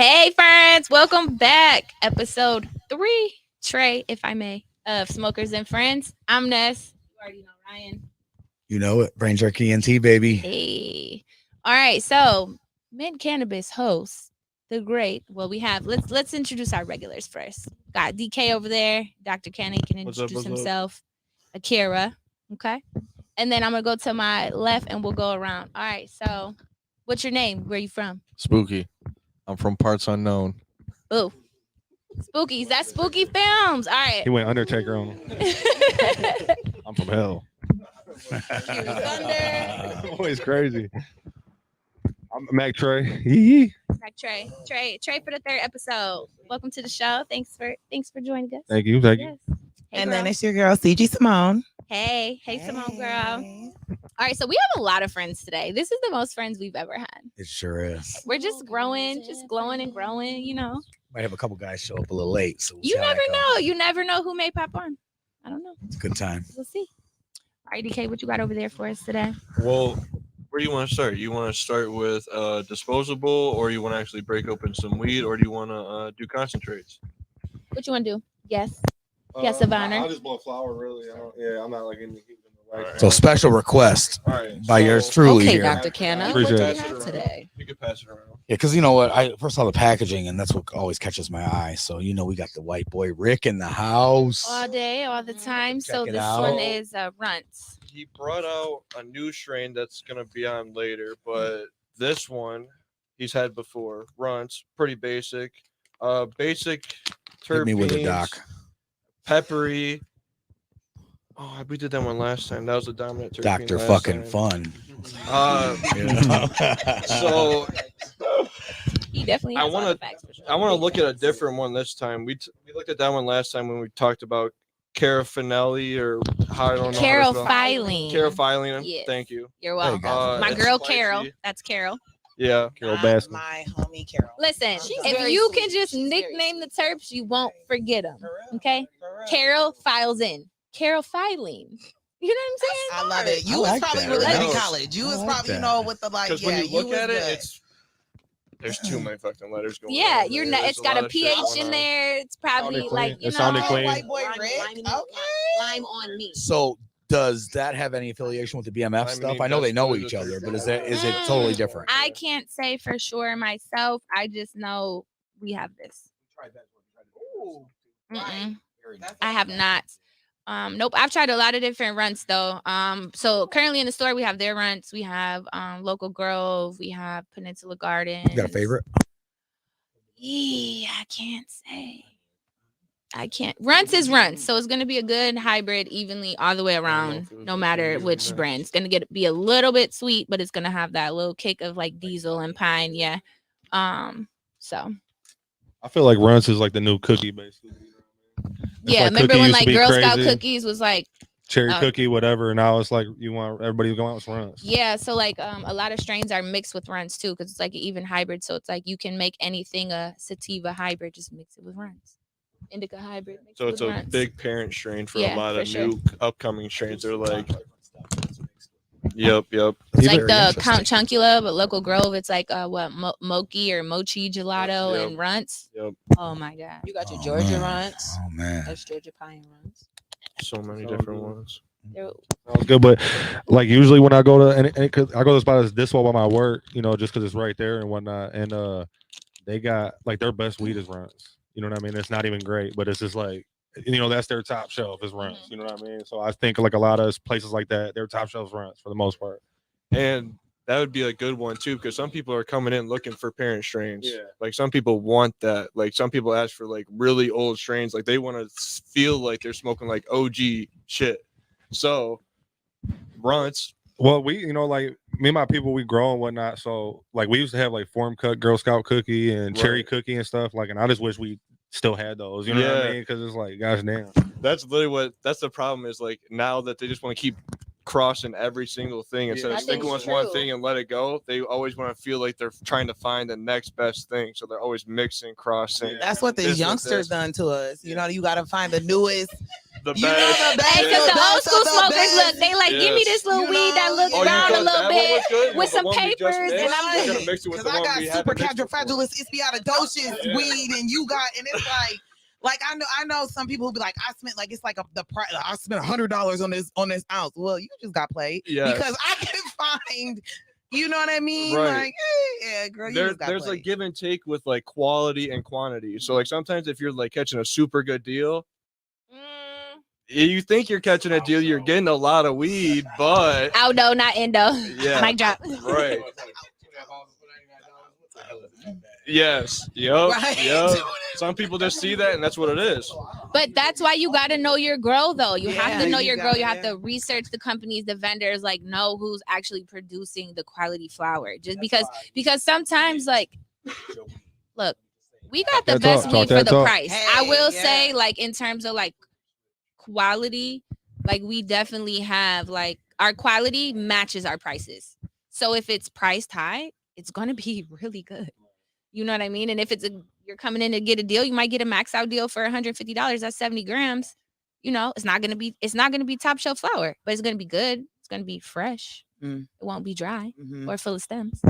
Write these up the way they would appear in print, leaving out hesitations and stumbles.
Hey, friends, welcome back. Episode 3, Trey, if I may, of Smokers and Friends. I'm Ness. You already know Ryan. You know it. BrainJerk ENT, baby. Hey. All right, so Cannabis host, the great. Well, we have let's introduce our regulars first. Got DK over there. Dr. Kenny can introduce himself. Akira. Okay. And then I'm gonna go to my left and we'll go around. All right, so what's your name? Where are you from? Spooky. I'm from parts unknown. Ooh. Spooky. That's Spooky Films. All right. He went Undertaker on him. I'm from hell. Thunder. Always crazy. I'm Mac Trey. Mac Trey for the 3rd episode. Welcome to the show. Thanks for joining us. Thank you. Yes. Hey, And girl. then it's your girl, CG Simone. Hey, Simone girl. All right, so we have a lot of friends today. This is the most friends we've ever had. It sure is. We're just growing, just glowing and growing, you know. Might have a couple guys show up a little late. So we'll You see how never that know. goes. You never know who may pop on. I don't know. It's a good time. We'll see. All right, DK, what you got over there for us today? Well, where do you want to start? You want to start with disposable, or you want to actually break open some weed, or do you want to do concentrates? What you want to do? Yes. Yes, of honor. I'll just blow flower, really. I'm not like in the So special request All right. by yours truly Okay, here. Dr. Canna, Appreciate what it. do you have today? You can pass it around. Yeah, because you know what? I first saw the packaging, and that's what always catches my eye. So we got the white boy Rick in the house. All day, all the time. So Check it this out. one is Runts. He brought out a new strain that's gonna be on later, but this one he's had before. Runs pretty basic. Basic terpenes. Hit me with it, Doc. Peppery. Oh, we did that one last time. That was a dominant terpene. Doctor last fucking time. fun. So He definitely I has all wanna- the facts for sure. I want to look at a different one this time. We looked at that one last time when we talked about carafenelli or how I don't know. Carol how to spell- Filing. Carafilene. Yes. Thank you. You're There you welcome. go. My it's girl spicy. Carol. That's Carol. Yeah. Carol Not Baskin. my homie Carol. Listen, She's if very you sweet. can just She's very nickname the terps, you won't forget them. For real. Okay? For real. Carol files in. Carol Filing. You know what I'm saying? I love it. You I was like probably that. with I Living like- College. You I was like probably, that. with the like. Because Yeah, when you look was at it, good. there's too many fucking letters going Yeah, on. you're there. not. There's It's got lot a of shit PH going in on. there. It's probably Sounded like clean. you It know. sounded Oh, clean. white boy Rick. Okay. Lime on me. So does that have any affiliation with the BMF I stuff? mean, I know they that's know really each the other, but truth. is it totally different? I can't say for sure myself. I just know we have this. Mm-mm. I have not. Nope. I've tried a lot of different runts though. So currently in the store we have their runts. We have Local Grove. We have Peninsula Gardens. You got a favorite? Yeah, I can't say. I can't. Runts is runts, so it's gonna be a good hybrid, evenly all the way around, if it was no just matter even which next. brand. It's gonna be a little bit sweet, but it's gonna have that little kick of like diesel and pine. Yeah. So I feel like Runts is like the new cookie, basically. It's yeah. like Remember Cookie when used to like be Girl Scout crazy. cookies was like Cherry Oh. cookie, whatever. Now it's like you want everybody going with Runts. yeah. So like a lot of strains are mixed with runts too, because it's like an even hybrid. So it's like you can make anything a sativa hybrid, just mix it with runts. Indica hybrid. Mix So it it's with a runts. big parent strain for Yeah, a lot for of sure. new upcoming strains. They're like, yep. It's That's like very the interesting. Count Chunkula, but Local Grove, it's like mochi or mochi gelato Yep. and runts. Yep. Oh my god. You got your Oh, Georgia man. runs. Oh man. That's Georgia pine runs. So many So different good. ones. They're- Sounds good, but like usually when I go to and cause I go to the spot this one by my work, just because it's right there and whatnot, and they got like their best weed is Runts. You know what I mean? It's not even great, but it's just like that's their top shelf is Runts. You know what I mean? So I think like a lot of places like that, their top shelf is Runts for the most part. And that would be a good one too, because some people are coming in looking for parent strains. Yeah. Like some people want that. Like some people ask for like really old strains. Like they want to feel like they're smoking like OG shit. So Runts. Well, we, like me and my people, we grow and whatnot. So like we used to have like form cut Girl Scout cookie and cherry Right. cookie and stuff. Like, and I just wish we still had those. You know what I Yeah. mean? Because it's like, gosh damn. That's literally that's the problem is like now that they just want to keep crossing every single thing instead of That sticking is with one true. thing and let it go. They always want to feel like they're trying to find the next best thing. So they're always mixing, crossing. Yeah. That's what This the with youngsters this. done to us. You got to find the newest the You know best. the best. Hey, because the best old school of the smokers best. look, they like, give me this little You weed that know, looks you Oh, you brown a thought little that one bit was good? with The some one we just papers, mixed? and I'm We're just gonna mix it with Because the I one got we super haven't mixed before. califragilis ispiatidocious weed, and you got, and it's like I know some people who be like, I spent like it's like the price. I spent $100 on this ounce. Well, you just got played Yes. because I can find. You know what I mean? Right. Like, yeah, girl, you There, just got there's played. like give and take with like quality and quantity. So like sometimes if you're like catching a super good deal, you think you're catching a deal, you're getting a lot of weed, but Outdo, not endo. Yeah. Mic drop. right. Yes. Yep. Right. Yep. Some people just see that and that's what it is. But that's why you got to know your grow, though. You have Yeah, to know you your grow. gotta, You have yeah. to research the companies, the vendors, like know who's actually producing the quality flower. Just because sometimes, like, look, we got the that best talk, weed talk for that the talk. price. Hey, I will yeah. say, like, in terms of like quality, like we definitely have like our quality matches our prices. So if it's priced high, it's gonna be really good. You know what I mean? And if you're coming in to get a deal, you might get a max out deal for $150. That's 70 grams. You know, it's not gonna be top shelf flower, but it's gonna be good. It's gonna be fresh. Mm. It won't be dry Mhm. or full of stems.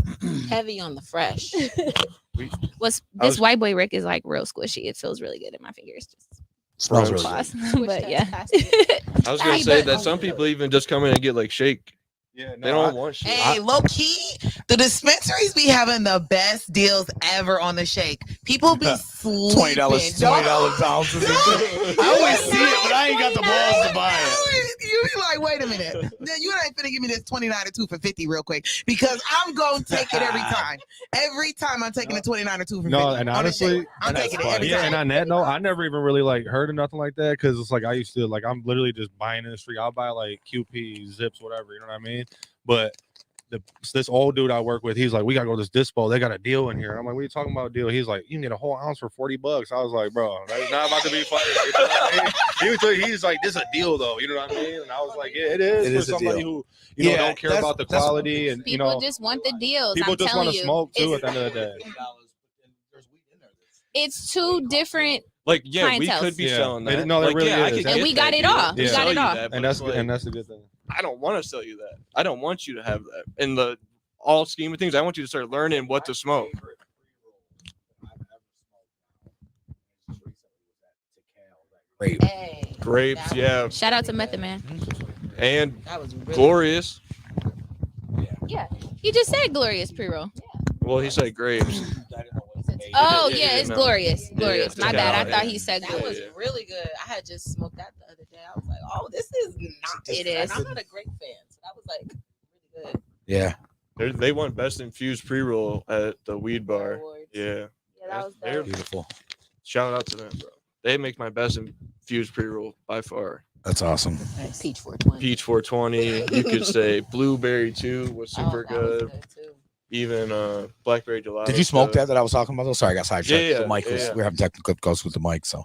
Heavy on the fresh. This white boy Rick is like real squishy. It feels really good in my fingers. Just Smells really good. floss. But yeah. I was gonna Hey, say but- that some people even just come in and get like shake. Yeah, They don't want shit. Hey, low key, the dispensaries be having the best deals ever on the shake. People be sleeping. $20 ounces. I always see it, but I ain't got the balls to buy it. You be like, wait a minute. You ain't finna give me this 29 or 2 for 50 real quick because I'm gonna take it every time. Every time I'm taking the 29 or 2 for 50. No, and on the honestly, shake. I'm taking it every yeah, time. and on that note, I never even really like heard of nothing like that because it's like I used to like I'm literally just buying in the street. I'll buy like QP, Zips, whatever. You know what I mean? But this old dude I work with, he's like, we gotta go to this dispo. They got a deal in here. I'm like, what are you talking about a deal? He's like, you can get a whole ounce for $40. I was like, bro, that's not about to be funny. You know what I mean? He's like, this is a deal though. You know what I mean? And I was like, yeah, it is It for is a somebody deal. who Yeah, don't care about the that's- quality and People just want the deals. people I'm just telling want to you. smoke too It's- at the end of the day. It's two different, Like, yeah, we clientele. could be Yeah. selling that. No, it like, really yeah, I is. could And get we that got it deal. all. We Sell got it you all. that, but And that's it's like, and that's a good thing. I don't want to sell you that. I don't want you to have that. In the all scheme of things, I want you to start learning what to smoke. Great. Hey, Grapes, that yeah, shout out to Method Man. and That was really glorious. He just said glorious pre-roll. Well, he said grapes. Oh yeah, yeah, yeah, it's no. glorious. Glorious. Yeah, My bad. I yeah. thought he said That glorious. was really good. I had just smoked that the other day. I was like, oh, this is not. It is. And I'm not a grape fan, so that was like really good. Yeah. They won best infused pre-roll at the weed bar. Awards. Yeah, Yeah, that was They're- dope. Beautiful. shout out to them, bro. They make my best infused pre-roll by far. That's awesome. Peach 420. Peach 420. You could say blueberry too was super Oh, that was good. too. Even blackberry gelato. Did you smoke stuff. that I was talking about? Though? Sorry, I got sidetracked. Yeah, the mic yeah, was. yeah. We're having technical difficulties with the mic. So,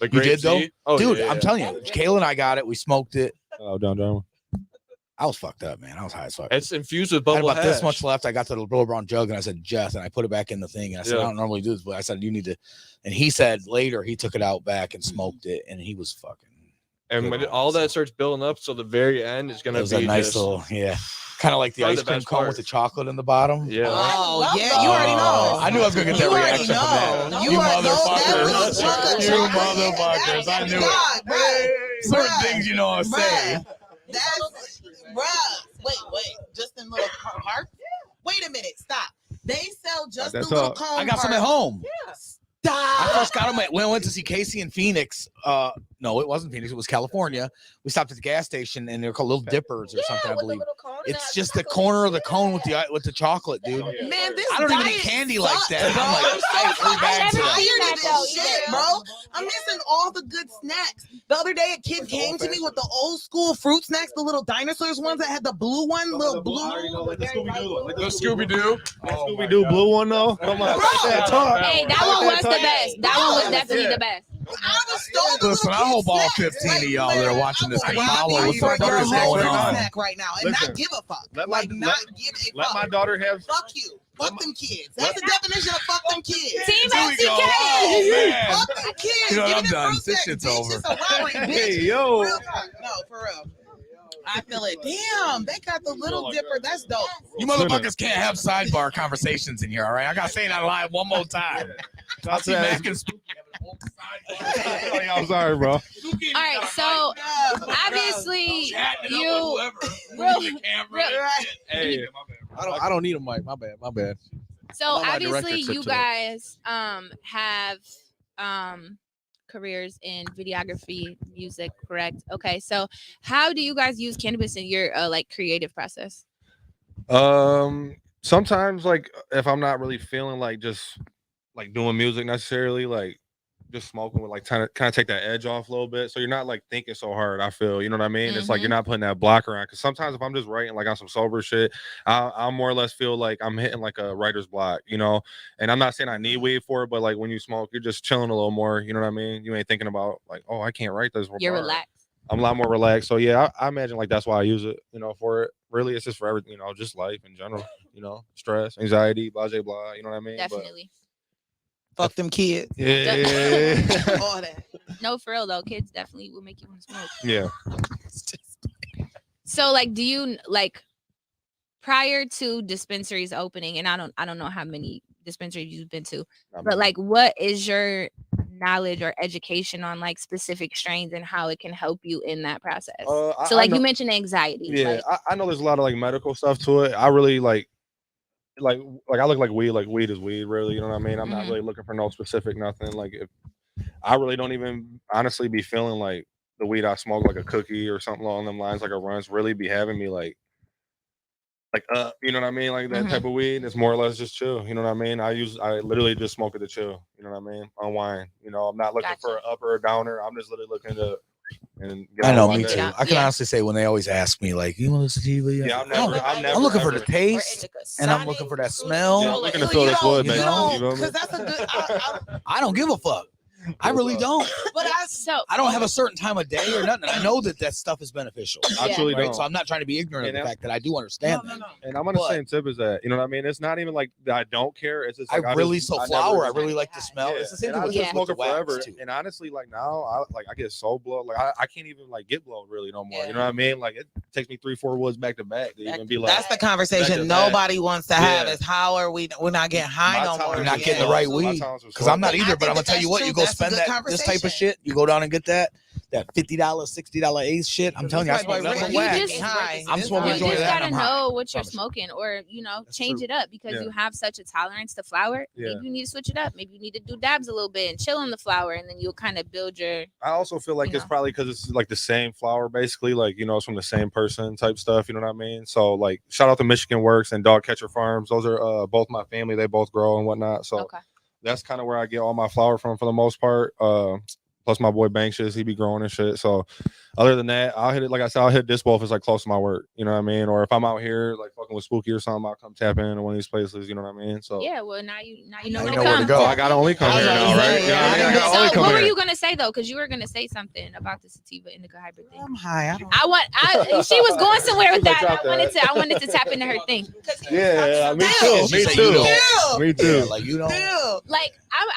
The you grape did though, tea? Oh, dude. yeah, I'm yeah. telling you, Kayla and I got it. We smoked it. Oh, down. I was fucked up, man. I was high as fuck. It's infused with I had bubble about hash. this much left. I got to the Little Brown Jug and I said, Jeff, and I put it back in the thing. And I said, Yeah. I don't normally do this, but I said, you need to. And he said later he took it out back and smoked it, and he was fucking. And when all that starts building up, so the very end is It gonna was be a nice just, little, kind of like the Probably ice the cream best cone part. with the chocolate in the bottom. yeah. Oh, love yeah, you already know. I knew I was gonna get that You already reaction from that. know. You You are motherfuckers. that You chocolate. motherfuckers. I knew it. Bruh, Certain bruh, things you know I say. bruh. That's bruh. Wait. Just in little heart. Wait a minute. Stop. They sell just the That's little all. cone. I got some heart. at home. I Stop. first got them when I went to see Casey in Phoenix. No, it wasn't Phoenix. It was California. We stopped at the gas station and they're called Little Dippers or something, I with the believe. little cone and It's that just the chocolate. corner of the cone with the chocolate, dude. Man, this I don't even diet eat candy like sucks, that. bro. I'm like, I ate 3 bags of I'm that. tired of though, this shit, either. bro. I'm missing all the good snacks. The other day, a kid came to me with the old school fruit snacks, the little dinosaurs ones that had the blue one, little blue. Like the Scooby-Doo. The Scooby-Doo. Scooby-Doo blue one though. Come on. Hey, that one was the best. That one was definitely the best. I was stole the Listen, I little hope all kid 15 snacks. of y'all that are watching this I can will follow rob what you the for fuck your is whole going fruit on. snack right now and Listen, not give a fuck. let Like my- not give a Let fuck. my daughter have. Fuck you. Fuck them kids. That's the definition of fuck them kids. Team Here we go. FTK. Oh, man. Fuck them kids. You know what, Give I'm me the done. fruit This sack, shit's bitch. over. It's a robbery, bitch. Hey, yo. Real talk. No, for real. I feel it. Damn, they got the Little Dipper. That's dope. You motherfuckers can't have sidebar conversations in here, all right? I gotta say that live one more time. I see Mac and Spooky having a whole sidebar. I'm sorry, bro. All right, so obviously you Hey, I don't need a mic. My bad. so All my obviously director you took today. guys have careers in videography, music, correct? Okay, so how do you guys use cannabis in your like creative process? Sometimes like if I'm not really feeling like just like doing music necessarily, like just smoking with like kind of take that edge off a little bit, so you're not like thinking so hard. I feel, you know what I mean? It's like you're not putting that blocker on, because sometimes if I'm just writing like on some sober shit, I'll more or less feel like I'm hitting like a writer's block, you know. And I'm not saying I need weed for it, but like when you smoke, you're just chilling a little more, you know what I mean? You ain't thinking about like, oh, I can't write this. You're bar. relaxed. I'm a lot more relaxed. So yeah, I imagine like that's why I use it, you know, for it. Really, it's just for everything, you know, just life in general, you know, stress, anxiety, blah, blah, blah, you know what I mean? Definitely. Fuck them kids. But, yeah. All that. No, for real though, kids definitely will make you want to smoke. Yeah. So like, do you like prior to dispensaries opening, and I don't know how many dispensaries you've been to, but like, what is your knowledge or education on like specific strains and how it can help you in that process? So like you mentioned anxiety. Yeah, like, I know there's a lot of like medical stuff to it. I really like I look like weed is weed, really, you know what I mean? I'm not really looking for no specific nothing. Like if I really don't even honestly be feeling like the weed I smoke like a cookie or something along them lines, like a runs, really be having me like you know what I mean? Like that type of weed. It's more or less just chill. You know what I mean? I literally just smoke it to chill. You know what I mean? Unwind. You know, I'm not looking for an upper or downer. I'm just literally looking to get I know, on me my too. day. I can honestly say when they always ask me, like, you want to sativa? Yeah, I'm never I'm looking for the taste, and I'm looking for that smell. Yeah, I'm looking to feel this wood, man. You feel me? Because that's a good. I don't give a fuck. I really don't. But I don't have a certain time of day or nothing. I know that stuff is beneficial. I truly Right? don't. So I'm not trying to be ignorant of the fact that I do understand that. And I'm on the same tip as that. You know what I mean? It's not even like that I don't care. It's just like I really like the smell. Yeah. It's the same And thing I with just smoke it wax, forever. too. And honestly, like now, I get so blown. Like I can't even like get blown really no more. You know what I mean? Like it takes me 3-4 woods back to back to even be like. That's the conversation nobody wants to have. Is how are we? We're not getting high no more. You're not getting the right weed. Because I'm not either. But I'm gonna tell you what. You go spend this type of shit. You go down and get that $50, $60 Ace shit. I'm telling you, I smoke nothing but wax. I'm smoking you joint just of that. gotta And I'm high. know what you're smoking, or change it up because you have such a tolerance to flower. Yeah. Maybe you need to switch it up. Maybe you need to do dabs a little bit and chill on the flower, and then you'll kind of build your. I also feel like it's probably because it's like the same flower, basically. Like it's from the same person type stuff. You know what I mean? So like, shout out to Michigan Works and Dog Catcher Farms. Those are both my family. They both grow and whatnot. So that's kind of where I get all my flower from for the most part. Plus my boy Bankshus, he be growing and shit. So other than that, I'll hit it. Like I said, I'll hit dispo if it's like close to my work. You know what I mean? Or if I'm out here like fucking with Spooky or something, I'll come tap in one of these places. You know what I mean? So yeah, well now you know where where to go. I gotta only come here now, right? So what were you gonna say though? Because you were gonna say something about the sativa indica hybrid thing. I'm high. She was going somewhere with that. I wanted to tap into her thing. Yeah, me too. Me too. Like like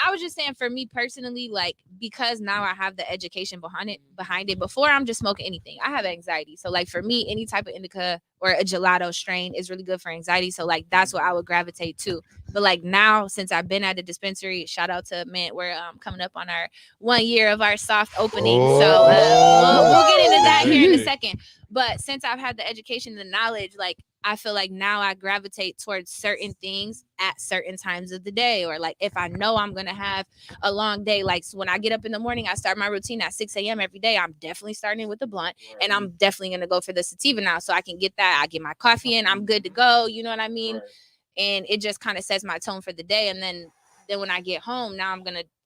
I was just saying, for me personally, like because now I have the education behind it. Before I'm just smoking anything, I have anxiety. So like for me, any type of indica or a gelato strain is really good for anxiety. So like that's what I would gravitate to. But like now, since I've been at the dispensary, shout out to Mint, we're coming up on our 1 year of our soft opening. So we'll get into that here in a second. But since I've had the education and the knowledge, like I feel like now I gravitate towards certain things at certain times of the day, or like if I know I'm gonna have a long day, like so when I get up in the morning, I start my routine at 6 a.m. every day. I'm definitely starting with the blunt, and I'm definitely gonna go for the sativa now, so I can get that. I get my coffee in, I'm good to go. You know what I mean? And it just kind of sets my tone for the day. And then when I get home, now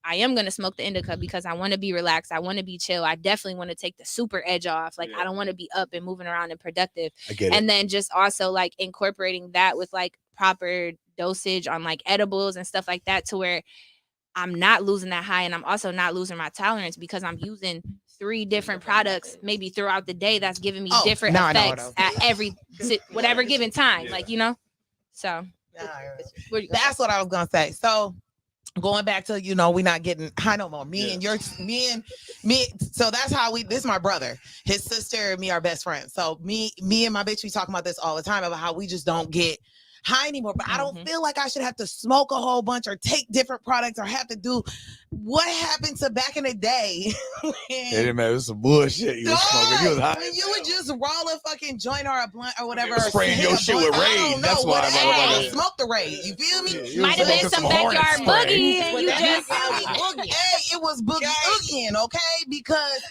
I am gonna smoke the indica because I want to be relaxed. I want to be chill. I definitely want to take the super edge off. Like I don't want to be up and moving around and productive. I get it. And then just also like incorporating that with like proper dosage on like edibles and stuff like that, to where I'm not losing that high, and I'm also not losing my tolerance because I'm using 3 different products maybe throughout the day that's giving me different effects at every whatever given time. Like so. That's what I was gonna say. So going back to, we not getting high no more. Me and me. So that's how this is my brother. His sister and me are best friends. So me and my bitch, we talk about this all the time about how we just don't get high anymore. But I don't feel like I should have to smoke a whole bunch or take different products or have to do what happened to back in the day. It didn't matter. It was some bullshit you was smoking. You was high. When you would just roll a fucking joint or a blunt or whatever. Spraying your shit with Raid. That's why I smoke the Raid. You feel me? Might have been some backyard boogie. And you just it was boogie oogieing, okay? Because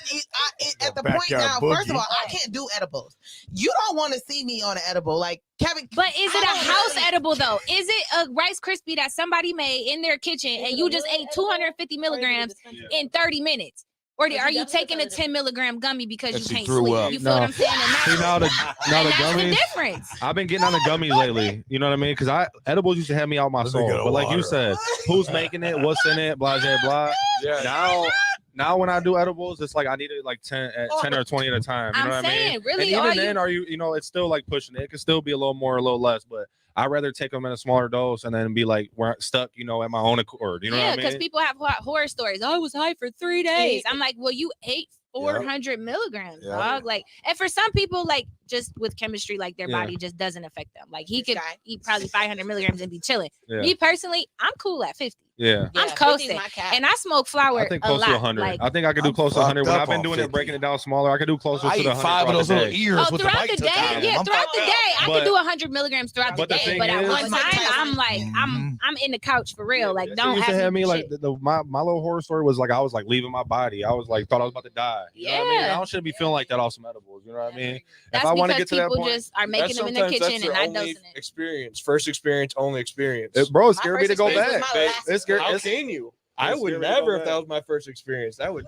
at the point now, first of all, I can't do edibles. You don't want to see me on an edible, like Kevin. But is it a house edible though? Is it a Rice Krispie that somebody made in their kitchen and you just ate 250 milligrams in 30 minutes? Or are you taking a 10 milligram gummy because you can't sleep? You feel what I'm saying? And that's the gummies, difference. I've been getting on the gummies lately. You know what I mean? Because edibles used to have me out my soul. But like you said, who's making it? What's in it? Blah, blah, blah. Yeah. Now when I do edibles, it's like I need it like 10 or 20 at a time. You know what I mean? Really, and even then, it's still like pushing it. It could still be a little more, a little less, but I'd rather take them in a smaller dose and then be like, we're stuck, at my own accord. You know what I mean? Yeah, because people have horror stories. Oh, I was high for 3 days. I'm like, well, you ate 400 milligrams, dog. Like, and for some people, like, just with chemistry, like their body just doesn't affect them. Like, he could eat probably 500 milligrams and be chilling. Me personally, I'm cool at 50. Yeah, I'm coasting, and I smoke flower. I think close to 100. Like, I think I could do close to 100. When I've been doing 50. It, breaking it down smaller, I could do closer to the 100. 5 of those little ears. Oh, throughout the day, throughout the day, I could do 100 milligrams throughout the day. But at one time, I'm like, I'm in the couch for real. Like, don't have me. Like my little horror story was like I was like leaving my body. I was like thought I was about to die. You know what I mean? I shouldn't be feeling like that off some edibles. You know what I mean? That's if I want to get to that point, people just are making them in their kitchen and not dosing it. First experience, only experience. Bro, it's scared me to go back. It's scary. How can you? I would never, if that was my first experience. That would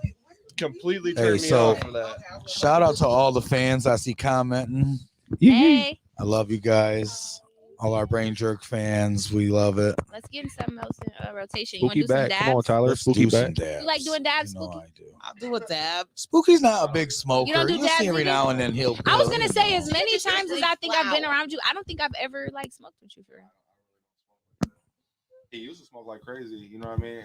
completely turn me off of that. Shout out to all the fans I see commenting. Hey, I love you guys. All our BrainJerk fans, we love it. Let's get something else in rotation. Spooky you want to do some dabs? Come on, Tyler. Let's Spooky do some back. dabs. You like doing dabs, Spooky? I do. I'll do a dab. Spooky's not a big smoker. You don't do dabs see every either? now and then he'll. I was gonna say, as many times as I think I've been around you, I don't think I've ever like smoked with you for real. He used to smoke like crazy, you know what I mean?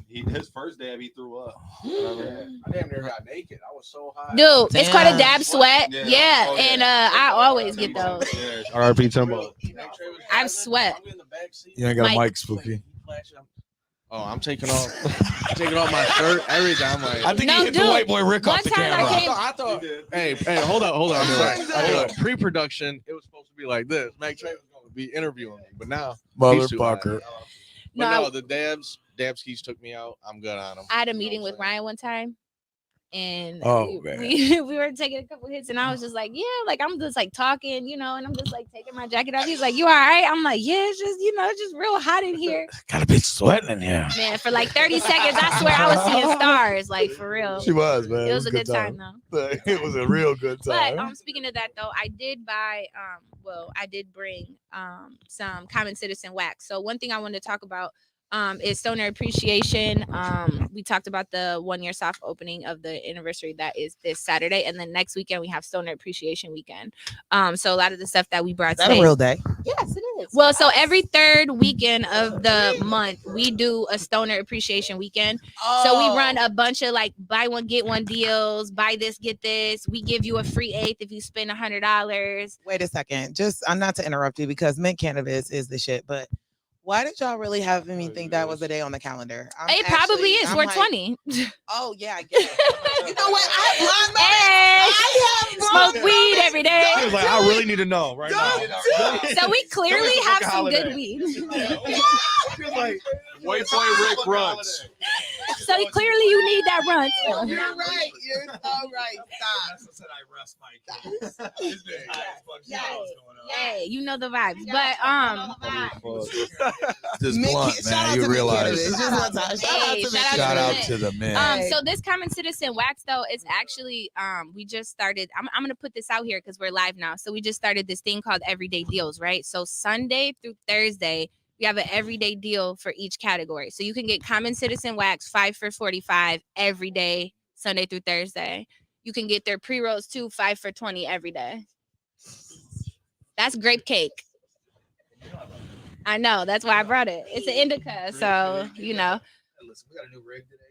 And his first dab, he threw up. You know what I mean? I damn near got naked. I was so high. Dude, it's called a dab sweat. Yeah. And I always get those. R.I.P. Timbo. I'm sweat. You ain't got a mic, Spooky. Oh, I'm taking off my shirt every time. I think he hit the white boy Rick off the camera. I thought. Hey, hold on. I'm sorry. I thought pre-production, it was supposed to be like this. Mac Trey was going to be interviewing me, but now motherfucker. But no, the Dabskis took me out. I'm good on them. I had a meeting with Ryan one time, and we were taking a couple hits, and I was just like, yeah, like I'm just like talking, and I'm just like taking my jacket off. He's like, you all right? I'm like, yeah, it's just it's just real hot in here. Got a bitch sweating in here. Man, for like 30 seconds, I swear I was seeing stars, like for real. She was, man. It was a good time though. It was a real good time. But speaking of that though, I did buy I did bring some Common Citizen wax. So one thing I wanted to talk about is Stoner Appreciation. We talked about the 1-year soft opening of the anniversary that is this Saturday, and then next weekend we have Stoner Appreciation Weekend. So a lot of the stuff that we brought is that a real day? Yes, it is. Well, so every third weekend of the month we do a Stoner Appreciation Weekend. So we run a bunch of like buy one get one deals, buy this get this. We give you a free eighth if you spend $100. Wait a second, I'm not to interrupt you because mint cannabis is the shit, but why did y'all really have me think that was a day on the calendar? It probably is. We're 20. Oh yeah, I get it. You know what? I smoke weed every day. He was like, I really need to know right now. So we clearly have some good weed. Like, white boy Rick runs. So clearly you need that run. You're right. You're so right. Stop. I rest my case. Yeah, you know the vibes. But this blunt, man, you realize. Shout out to the men. So this Common Citizen wax though is actually we just started. I'm gonna put this out here because we're live now. So we just started this thing called Everyday Deals, right? So Sunday through Thursday we have an everyday deal for each category. So you can get Common Citizen wax 5 for $45 every day, Sunday through Thursday. You can get their pre-rolls too, 5 for $20 every day. That's grape cake. I know. That's why I brought it. It's an indica, so you know. Listen, we got a new rig today.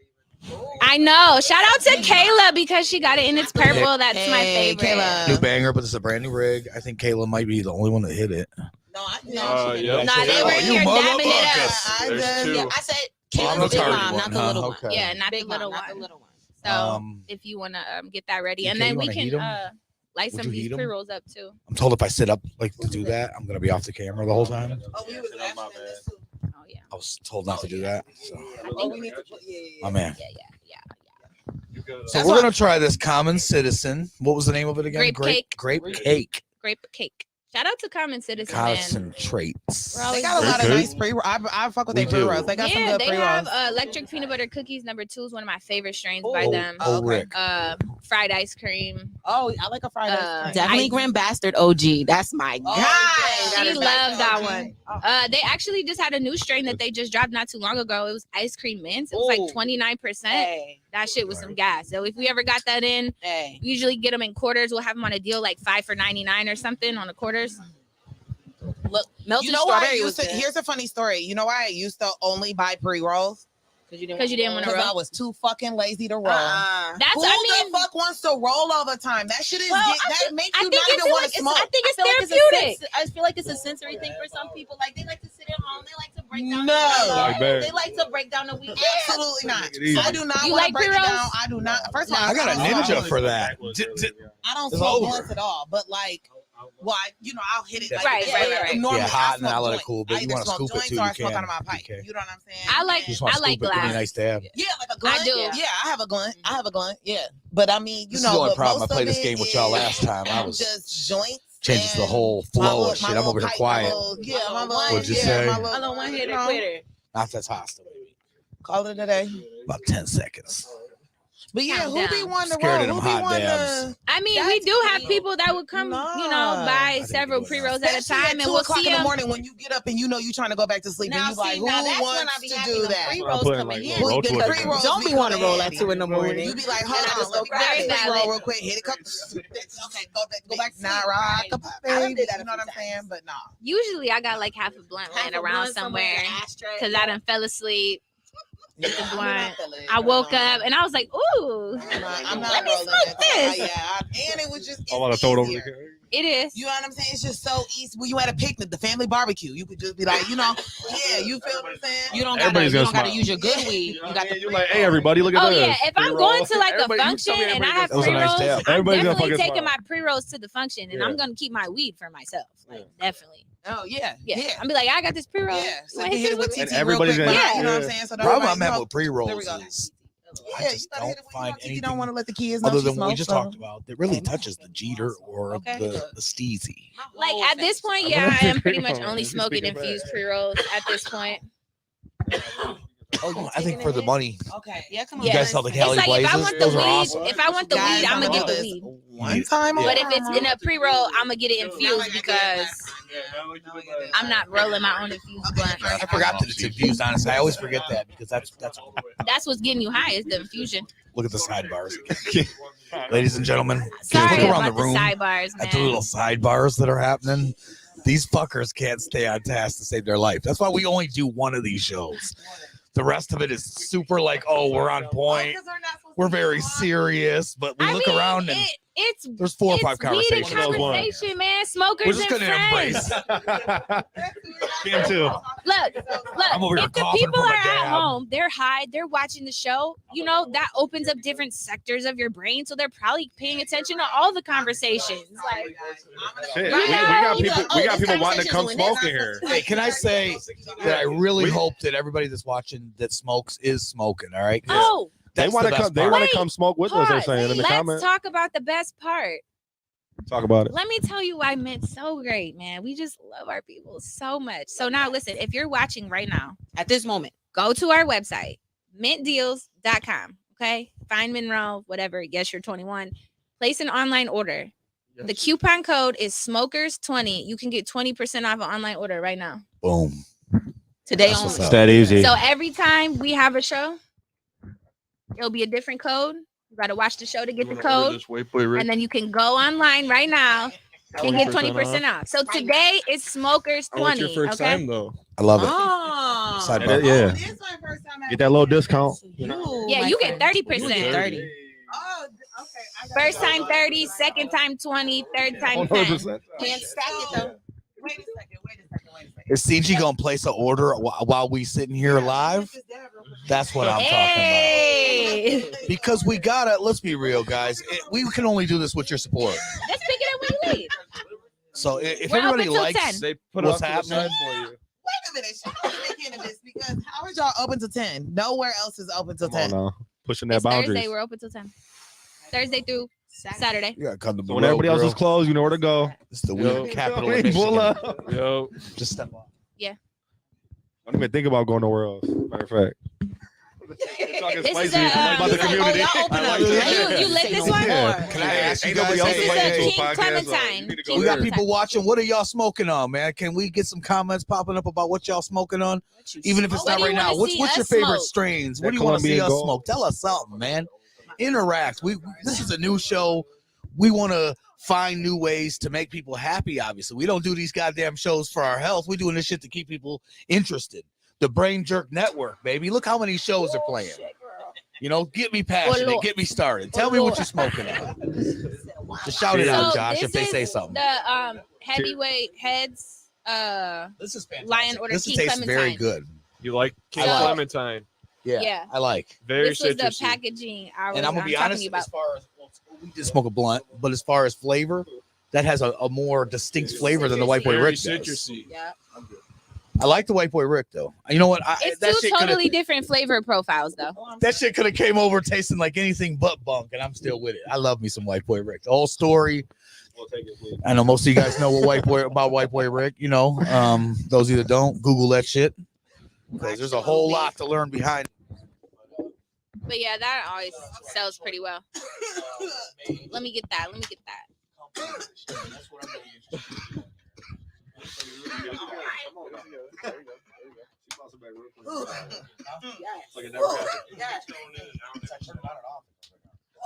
I know. Shout out to Kayla because she got it in its purple. That's my favorite. Kayla. New banger, but it's a brand new rig. I think Kayla might be the only one that hit it. No, they were here dabbing it up. I said Kayla's big mom, not the little one. Okay. Yeah, not the little one. So if you want to get that ready, and then we can light some of these pre-rolls up too. I'm told if I sit up like to do that, I'm gonna be off the camera the whole time. Oh yeah. I was told not to do that. So. We need to put, My man. Yeah. So we're gonna try this Common Citizen. What was the name of it again? Grape cake. Grape cake. Shout out to Common Citizen. Concentrates. they got a lot of nice pre-rolls. I fuck with their pre-rolls. They got some good pre-rolls. Have electric peanut butter cookies. Number 2 is one of my favorite strains by them. Rick. Fried ice cream. Oh, I like a fried ice cream. Definitely Grand Bastard OG. That's my guy. She loved that one. They actually just had a new strain that they just dropped not too long ago. It was ice cream mints. It was like 29%. Hey. That shit was some gas. So if we ever got that in, we usually get them in quarters. We'll have them on a deal like 5 for $99 or something on the quarters. Look, melted you know why strawberry was here's a funny story. You know why I used to only buy pre-rolls? Because you didn't want to roll. I was too fucking lazy to roll. That's Who the fuck wants to roll all the time? That shit is that makes you not even want to smoke. I think it's therapeutic. I feel like it's a sensory thing for some people. Like they like to sit at home. They like to break down. They like to break down the weed. Absolutely not. I do not You want like to break it down. I do not. First of all, I got a ninja for that. I don't smoke blunts at all. But like. Well, I'll hit it like right. Normally, yeah, hot and I all that cool, but you want to scoop it too. Or I You smoke can. out of my pipe. Okay. You know what I'm saying? I like glass. Nice to have. Yeah, like a gun. I do. Yeah, I have a gun. Yeah, but I mean, This is the only problem. I played this game with y'all last time. I was just joints. Changes the whole flow and shit. I'm over here quiet. What'd you say? My little one hitter quitter. Not that's hostile. Call it a day. About 10 seconds. But yeah, who be one to Scared roll? of them hot dabs. I mean, we do have people that would come, buy several pre-rolls at a time, and we'll see in the them. morning when you get up and you're trying to go back to sleep, and you like, who wants to do that? Pre-rolls coming in. Don't be want to roll at 2 in the morning. You be like, hold on, let me grab this pre-roll real quick, hit a couple. Okay, go back. Nah, rock a baby. You know what I'm saying? But nah. Usually, I got like half a blunt laying around somewhere because I done fell asleep. The blunt. I woke up and I was like, "Ooh, I'm not let me rolling smoke this." And it was just. I want to throw it over the It is. You know what I'm saying? It's just so easy. When you at a picnic, the family barbecue, you could just be like, you feel what I'm saying? You don't gotta use your good weed. You got you're like, hey everybody, look at this. Oh yeah, if I'm going to like a function and I have pre-rolls, I'm definitely taking my pre-rolls to the function, and I'm gonna keep my weed for myself. Like definitely. Oh yeah. I'm be like, I got this pre-roll. Yeah. So you hit it with TT everybody's real quick. gonna- You know what I'm saying? So The problem I'm know. having with pre-rolls There we go. is Yeah, I you just gotta don't hit it with, find you anything don't want to let the kids know other she than what we smokes, just so. talked about that really touches the Jeter or the Steezy. Like at this point, yeah, I am pretty much only smoking infused pre-rolls at this point. Oh, I think for the money. Okay. Yeah, come on. You guys saw the It's Cali like if I Blazes? want the Those are weed, awesome. if I want the Guys, weed, I'm gonna I'm get gonna the do weed. One time. But if it's in a pre-roll, I'm gonna get it infused because I'm not rolling my own infused blunt. I forgot that it's infused, honestly. I always forget that because that's That's what's getting you high is the infusion. look at the sidebars. Ladies and gentlemen, Sorry look around about the room sidebars, at the man. little sidebars that are happening. These fuckers can't stay on task to save their life. That's why we only do one of these shows. The rest of it is super like, oh, we're on point. We're very serious, but we look around and there's 4 or 5 conversations. Conversation, man. Smokers We're just and gonna friends. Him too. Look. I'm over here If the coughing people from are a at dab. home, they're high, they're watching the show. That opens up different sectors of your brain, so they're probably paying attention to all the conversations. Like, Shit, Right. we got people wanting to come smoke in here. Hey, can I say that I really hope that everybody that's watching that smokes is smoking? All right. oh, They That's want the to best come. They part. want to Wait, come smoke with us. They're saying in the let's comments. talk about the best part. Talk about it. Let me tell you why Mint's so great, man. We just love our people so much. So now listen, if you're watching right now, at this moment. go to our website, mintdeals.com. Okay. Find Monroe, whatever. Yes, you're 21. Place an online order. Yes. The coupon code is smokers20. You can get 20% off an online order right now. Boom. Today That's what's only. up. that easy. So every time we have a show, it'll be a different code. You got to watch the show to get the code. And then you can go online right now, can get 20% off. So today is smokers I want your 20. first Okay. time though. I love it. Oh, Side Yeah, bar. yeah. This is my first time. Get that little discount. Yeah, you get 30%. 30. Oh, okay. First time 30, second time 20, third time 10. Can't stack it though. Wait a second. Is CG gonna place an order while we sitting here live? That's what I'm talking Hey, about. Because we gotta. Let's be real, guys. We can only do this with your support. let's pick it up when you leave. So if We're everybody open till likes, 10. They put What's it off to the happening? side for you. Wait a minute. Shout out to Cannabis because how is y'all open to 10? Nowhere else is open to Come on 10. now. Pushing that It's boundaries. Thursday. We're open till 10. Thursday through Saturday. you gotta come to So when everybody else is closed, you know where to go. It's the Yo. weed capital Hey, of Michigan. pull up. Yo, Just step off. Don't even think about going nowhere else. Matter of fact. This is Spicy. a, About the community. you lit this one? Yeah. Can I ask you Ain't nobody guys? else This is invited a to King podcast, so Clementine. you need to go King We got there. people watching. What are y'all smoking on, man? Can we get some comments popping up about what y'all smoking on? Even if it's What not do you right now. wanna What's see your us favorite smoke? strains? What That do you want to see Colombian us Gold. smoke? Tell us something, man. Interact. This is a new show. We want to find new ways to make people happy. Obviously, we don't do these goddamn shows for our health. We're doing this shit to keep people interested. The BrainJerk Network, baby. Look how many shows are playing. You know, get me passionate, get me started. Tell me what you're smoking on. Just shout it out, Josh, if they say something. The heavyweight heads This is fantastic. Lion Order This King tastes Clementine. very good. you like King So- Clementine? Yeah. I like. Very This was the citrusy. packaging I was And I'm gonna be talking honest, about. as far as we did smoke a blunt, but as far as flavor, that has a more distinct flavor than the White Boy Very Rick does. citrusy. Yeah. I like the White Boy Rick though. You know what? It's that two shit coulda- totally different flavor profiles, though. That shit could have came over tasting like anything but bunk, and I'm still with it. I love me some White Boy Rick. The whole story. I know most of you guys know what White Boy Rick. You know, those of you that don't, Google that shit because there's a whole lot to learn behind. But yeah, that always sells pretty well. Let me get that.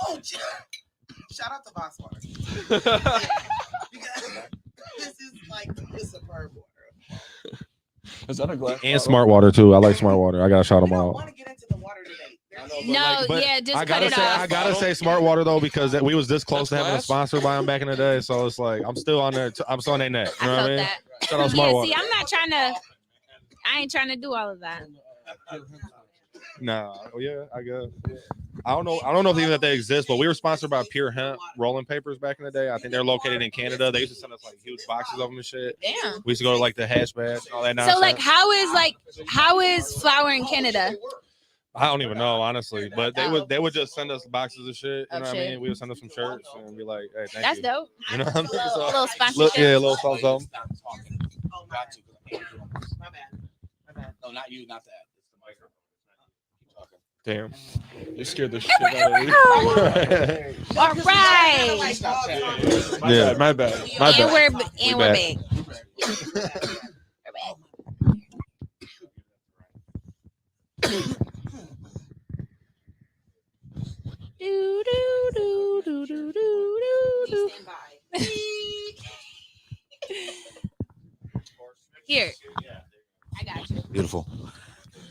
Oh, shout out to Boss Water. This is like the superb water. Is that a glass? And smart water too. I like smart water. I gotta shout them I out. want to get into the water debate. No, But yeah, just I cut gotta it say, off. I gotta say, smart water though, because we was this close to having a glass? sponsor by them back in the day. So it's like I'm still on there. I'm still on their neck. I You know what I felt mean? that. Shout out smart Yeah, water. see, I'm not trying to. I ain't trying to do all of that. Nah, yeah, I guess. I don't know if even that they exist, but we were sponsored by Pure Hemp Rolling Papers back in the day. I think they're located in Canada. They used to send us like huge boxes of them and shit. Damn. We used to go to like the hash bash and all that nonsense. So how is flour in Canada? I don't even know, honestly, but they would just send us boxes of shit. You Of know what I shit. mean? We would send us some shirts and be like, "Hey, thank That's you." dope. You know what I'm saying? A So, little sponsorship. yeah, a little something. Oh, my bad. My bad. No, not you, not that. It's the microphone. Damn, you scared the shit out of me. All right. Yeah. My bad. And we're back. back. Do, do, do, do, do, do, do, do. Here. I got you. Beautiful.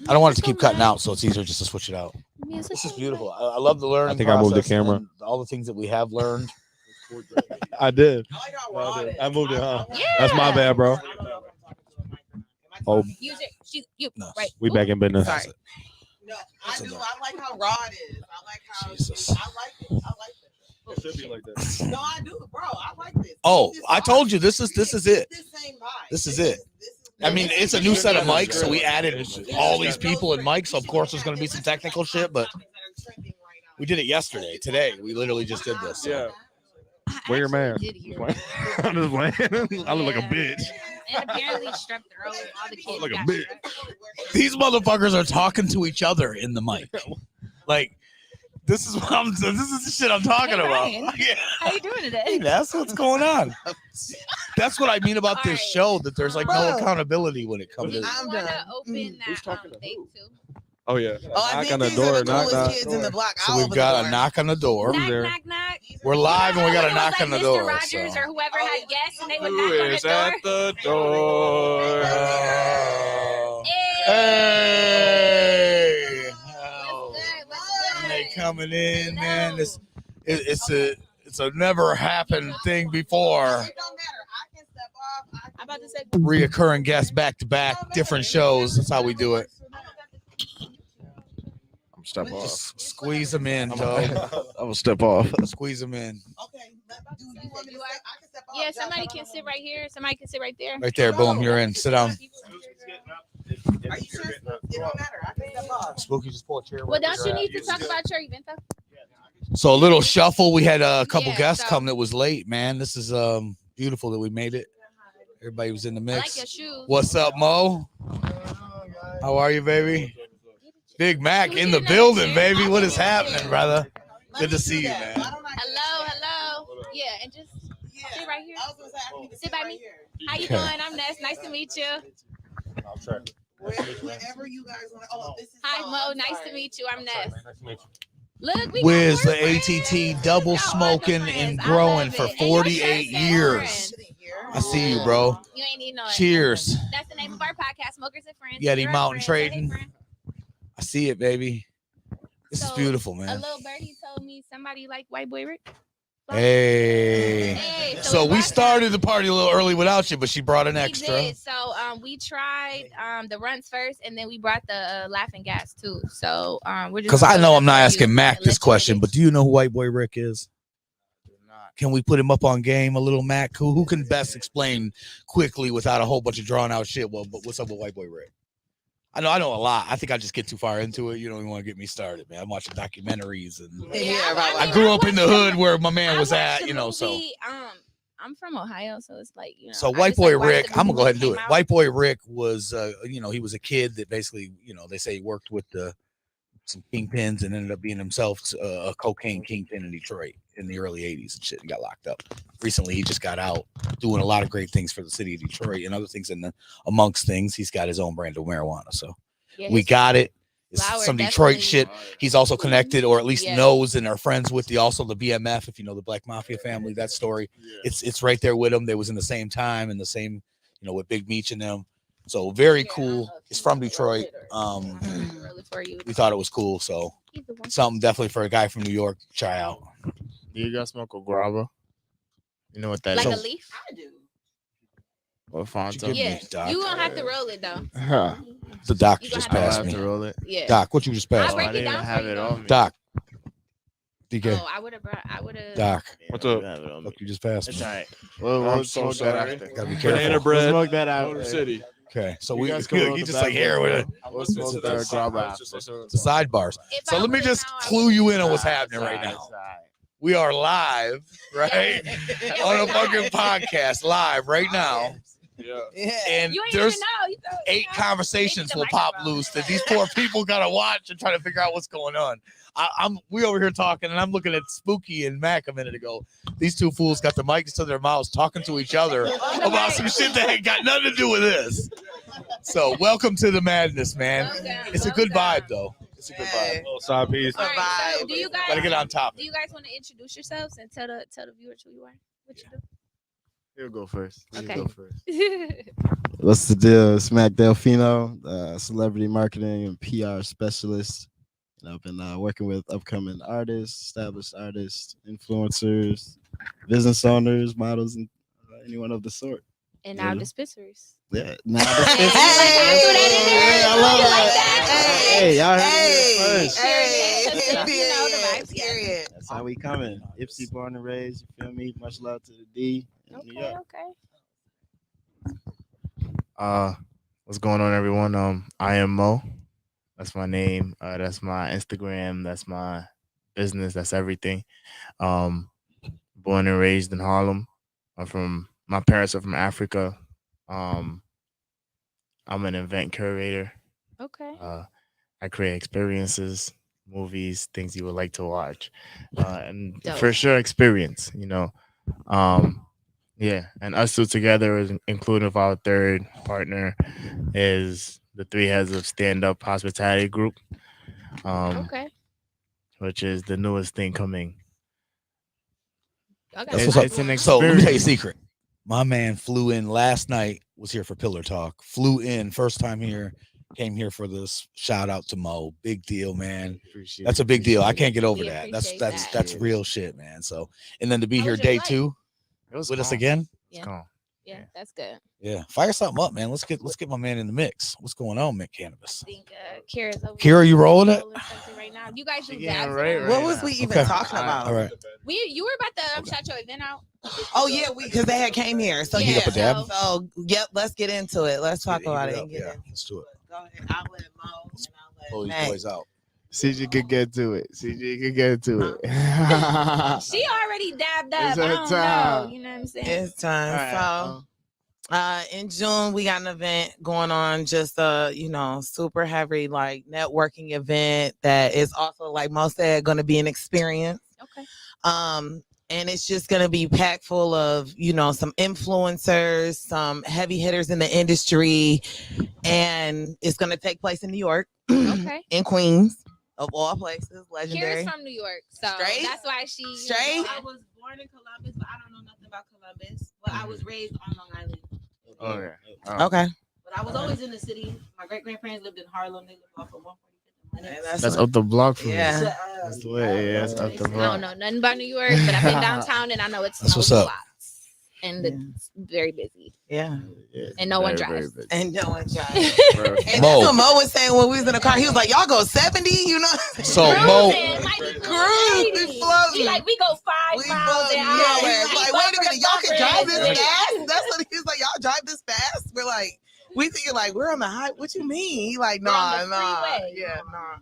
I don't want it to keep cutting out, so it's easier just to switch it out. This is beautiful. I love the learning. I think I moved the process camera. and all the things that we have learned. I did. I like how raw it is. I moved it, huh? Yeah. That's my bad, bro. Oh, Use it. You No. right. we back in business. Sorry. No, I do. I like how raw it is. I like how. Jesus. I like it. I like it. It should be like that. No, I do, bro. I like this. Oh, This I vibe. told you this is it. This same vibe. This is it. I mean, it's a new set of mics, so we added all these people and mics. So of course, there's going to be some technical shit, but we did it yesterday. Today, we literally just did this. So. Yeah. Wear your mask. Did hear I'm just playing. I look like a Yeah. bitch. And apparently strep throat. All the kids Like a got bitch. strep. These motherfuckers are talking to each other in the mic. Like, this is what this is the shit I'm talking Hey, about. Ryan. Yeah. How you doing Hey, today? that's what's going on. That's what I mean about this Alright. show, that there's like no accountability when it comes Did to you I'm want to done. open Who's that talking to vape who? too? Oh yeah. Oh, I Knock think on the these door, are the knock, coolest knock. kids in the block. So I'll we've open got the a door. knock on the door. Knock, there? knock, knock. We're live and we got a When it was knock on the Mr. door. Rogers So. or whoever had guests and they would Who knock on is the door. at the door? Hey! What's good? What's And good? they coming in, man. Hello. It's a never happened thing before. It don't matter. I can step off. I'm about to say. Reoccurring guests back to back, different shows. That's how we do it. I'm step off. Just squeeze them in, dog. I'm gonna step off. Squeeze them in. Okay. Do you want me to step? I can step off. Yeah, somebody can sit right here. Somebody can sit right there. Right there, boom. You're in. Sit down. Are you sure? It don't matter. I can step off. Spooky, just pull a chair. Well, don't you need to talk about your event though? So a little shuffle. We had a couple Yeah, guests so- come that was late, man. This is beautiful that we made it. Everybody was in the I like mix. your shoes. What's up, Mo? How are you, baby? Big Mac Can we in get the another building, chair? baby. What is happening, brother? Good to see you, man. Hello, hello. Yeah, and just sit right here. I was gonna say, I need to Sit by right me. here. How you Okay. doing? I'm Ness. Nice to meet you. Wherever you guys want to. Oh, this is. Hi, oh, Mo. I'm Nice sorry. to meet you. I'm Ness. Look, we Wiz, got the more ATT friends. double We got smoking other and friends. I growing love for it. And your 48 shirt says years. friend. I see you, bro. You ain't need no. Cheers. That's the name of our podcast, Smokers and Friends. Yeti You're a Mountain friend. Say hey, Trading. friend. I see it, baby. This is So, beautiful, A man. little birdie told me somebody like White Boy Rick. Hey. Hey, So we brought started the party a little early without you, but she brought an We extra. did. So we tried the runs first, and then we brought the laughing gas too. So we're just Because gonna I load know up I'm not for asking you Mac and this let you question, get but do you know who White Boy Rick is? Can we put him up on game a little, Mac? Who can best explain quickly without a whole bunch of drawn out shit? Well, but what's up with White Boy Rick? I know a lot. I think I just get too far into it. You don't even want to get me started, man. I'm watching documentaries and I grew up in the hood where my man was at, you know. So I'm from Ohio, so it's like, you know. So I White just, Boy like, watched Rick, the I'm gonna go ahead and movie do when it. it came White Boy Rick was, he was a kid that basically, they say he worked with some kingpins and ended up being himself a cocaine kingpin in Detroit in the early 80s and shit and got locked up. Recently, he just got out doing a lot of great things for the city of Detroit and other things. Amongst things, he's got his own brand of marijuana. So Yeah, we his got it. It's flower some Detroit definitely- shit. He's also connected, or at least Yeah. knows and are friends with the BMF, if you know the Black Mafia family. That story, it's right there with him. They was in the same time and the same, with Big Meech and them. So very Here, I don't cool. know if It's you from want to roll Detroit. it or- roll it for you. We thought it was cool. So Either one. something definitely for a guy from New York. Try out. Do you guys smoke a grabba? You know what that Like is? a leaf? I do. Or Fonto? Give me, Yeah. Doc. You don't have to roll it though. Huh. The doc You just gonna I passed have me. to roll it. Yeah. Doc, what you just I'll passed Oh, break I it didn't down even for have you, it though. on me. Doc. DK. Oh, I would have. Doc. What's I up? didn't have it on me. Look, you just passed It's me. all right. We'll I'm so smoke that sorry. after. Gotta be Banana careful. bread. We'll smoke that out. Motor City. Okay, so You we guys can roll you the just like back here with it. We'll smoke the grabba after. The sidebars. If So I let me would've just known, I clue would've- you in on what's It's happening all right right, now. it's all right. We are live, right? On a fucking podcast, live right now. Yeah. Yeah. And You ain't there's even know. You thought, 8 conversations Maybe will the pop microphone. loose that these poor people gotta watch and try to figure out what's going on. We over here talking, and I'm looking at Spooky and Mac a minute ago. These two fools got the mics to their mouths talking to each other about some shit that ain't got nothing to do with this. So welcome to the madness, man. It's a good vibe though. It's a good vibe. Little side piece. All right, so Vibe. do you guys Gotta get on top. Do you guys want to introduce yourselves and tell the viewers who you are? What you He'll go first. He'll Okay. go first. do? What's the deal? It's Mac Delfino, celebrity marketing and PR specialist. And I've been working with upcoming artists, established artists, influencers, business owners, models, and anyone of the sort. And Yeah. now dispensaries. Yeah. Now Hey, I love You like that. that? Hey, y'all heard Hey, it first. Period. You know the period, vibes, yeah. period. That's how we coming. Ipsy born and raised. You feel me? Much love to the D. in New Okay, York. okay. What's going on, everyone? I am Mo. That's my name. That's my Instagram. That's my business. That's everything. Born and raised in Harlem. My parents are from Africa. I'm an event curator. Okay. I create experiences, movies, things you would like to watch, and Dope. for sure experience. Yeah, and us two together, including our third partner, is the three heads of Stand Up Hospitality Group, Okay. which is the newest thing coming. Okay. That's It's, what's it's up. an So let me tell you a experience. secret. My man flew in last night, was here for Pillar Talk, flew in first time here, came here for this. Shout out to Mo. Big deal, man. Appreciate That's it, a big deal. I appreciate can't get over We that. appreciate That's that. real shit, man. So, and then to be How here was your day flight? 2 it. It was with us calm. again. It's Yeah. calm. Yeah, that's good. Yeah, fire something up, man. Let's get my man in the mix. What's going on, Mint Cannabis? I think Kira's over Kira, you rolling it? rolling something right now. You guys do She getting dabs right around? What right was now. we even Okay. talking about? All right. You were about to shout your event out. Oh yeah, because they had came here. So You heat yeah, up a dab? so yep, let's get into it. Let's talk Heat about it it. up. And get Yeah, into let's do it. Go ahead. I'll let Mo and Pull I'll these let Mac. boys out. CG could get to it. CG could get to it. She already dabbed up. It's I her don't know. time. You know what I'm saying? It's time. All right, So in June we got an event going on, just super heavy like networking event that is also, like most said, gonna be an experience. Okay. And it's just gonna be packed full of, some influencers, some heavy hitters in the industry, and it's gonna take place in New York. Okay. In Queens, of all places, legendary. Kira's from New York, so Straight? that's why she Straight? I was born in Columbus, but I don't know nothing about Columbus. But I was raised on Long Island. Okay. Okay. But I was always in the city. My great grandparents lived in Harlem. They lived off of 145th. That's up the block from Yeah. me. That's the way. Yeah, that's up the I don't block. know nothing about New York, but I've been downtown and I know it's That's what's up. and it's very busy Yeah. and no one Very, drives. very busy. And no one drives. Bro. And Mo. that's what Mo was saying when we was in the car. He was like, "Y'all go 70, So Mo, Cruise, we floating. We like we go 5 We miles floating an hour. nowhere. We Like, go wait a for minute, the y'all can buffer. drive this fast?" That's what he was like. Y'all drive this fast? We're like, we thinking like we're on the high. What you mean? He like, We're on the nah. freeway. Yeah, nah.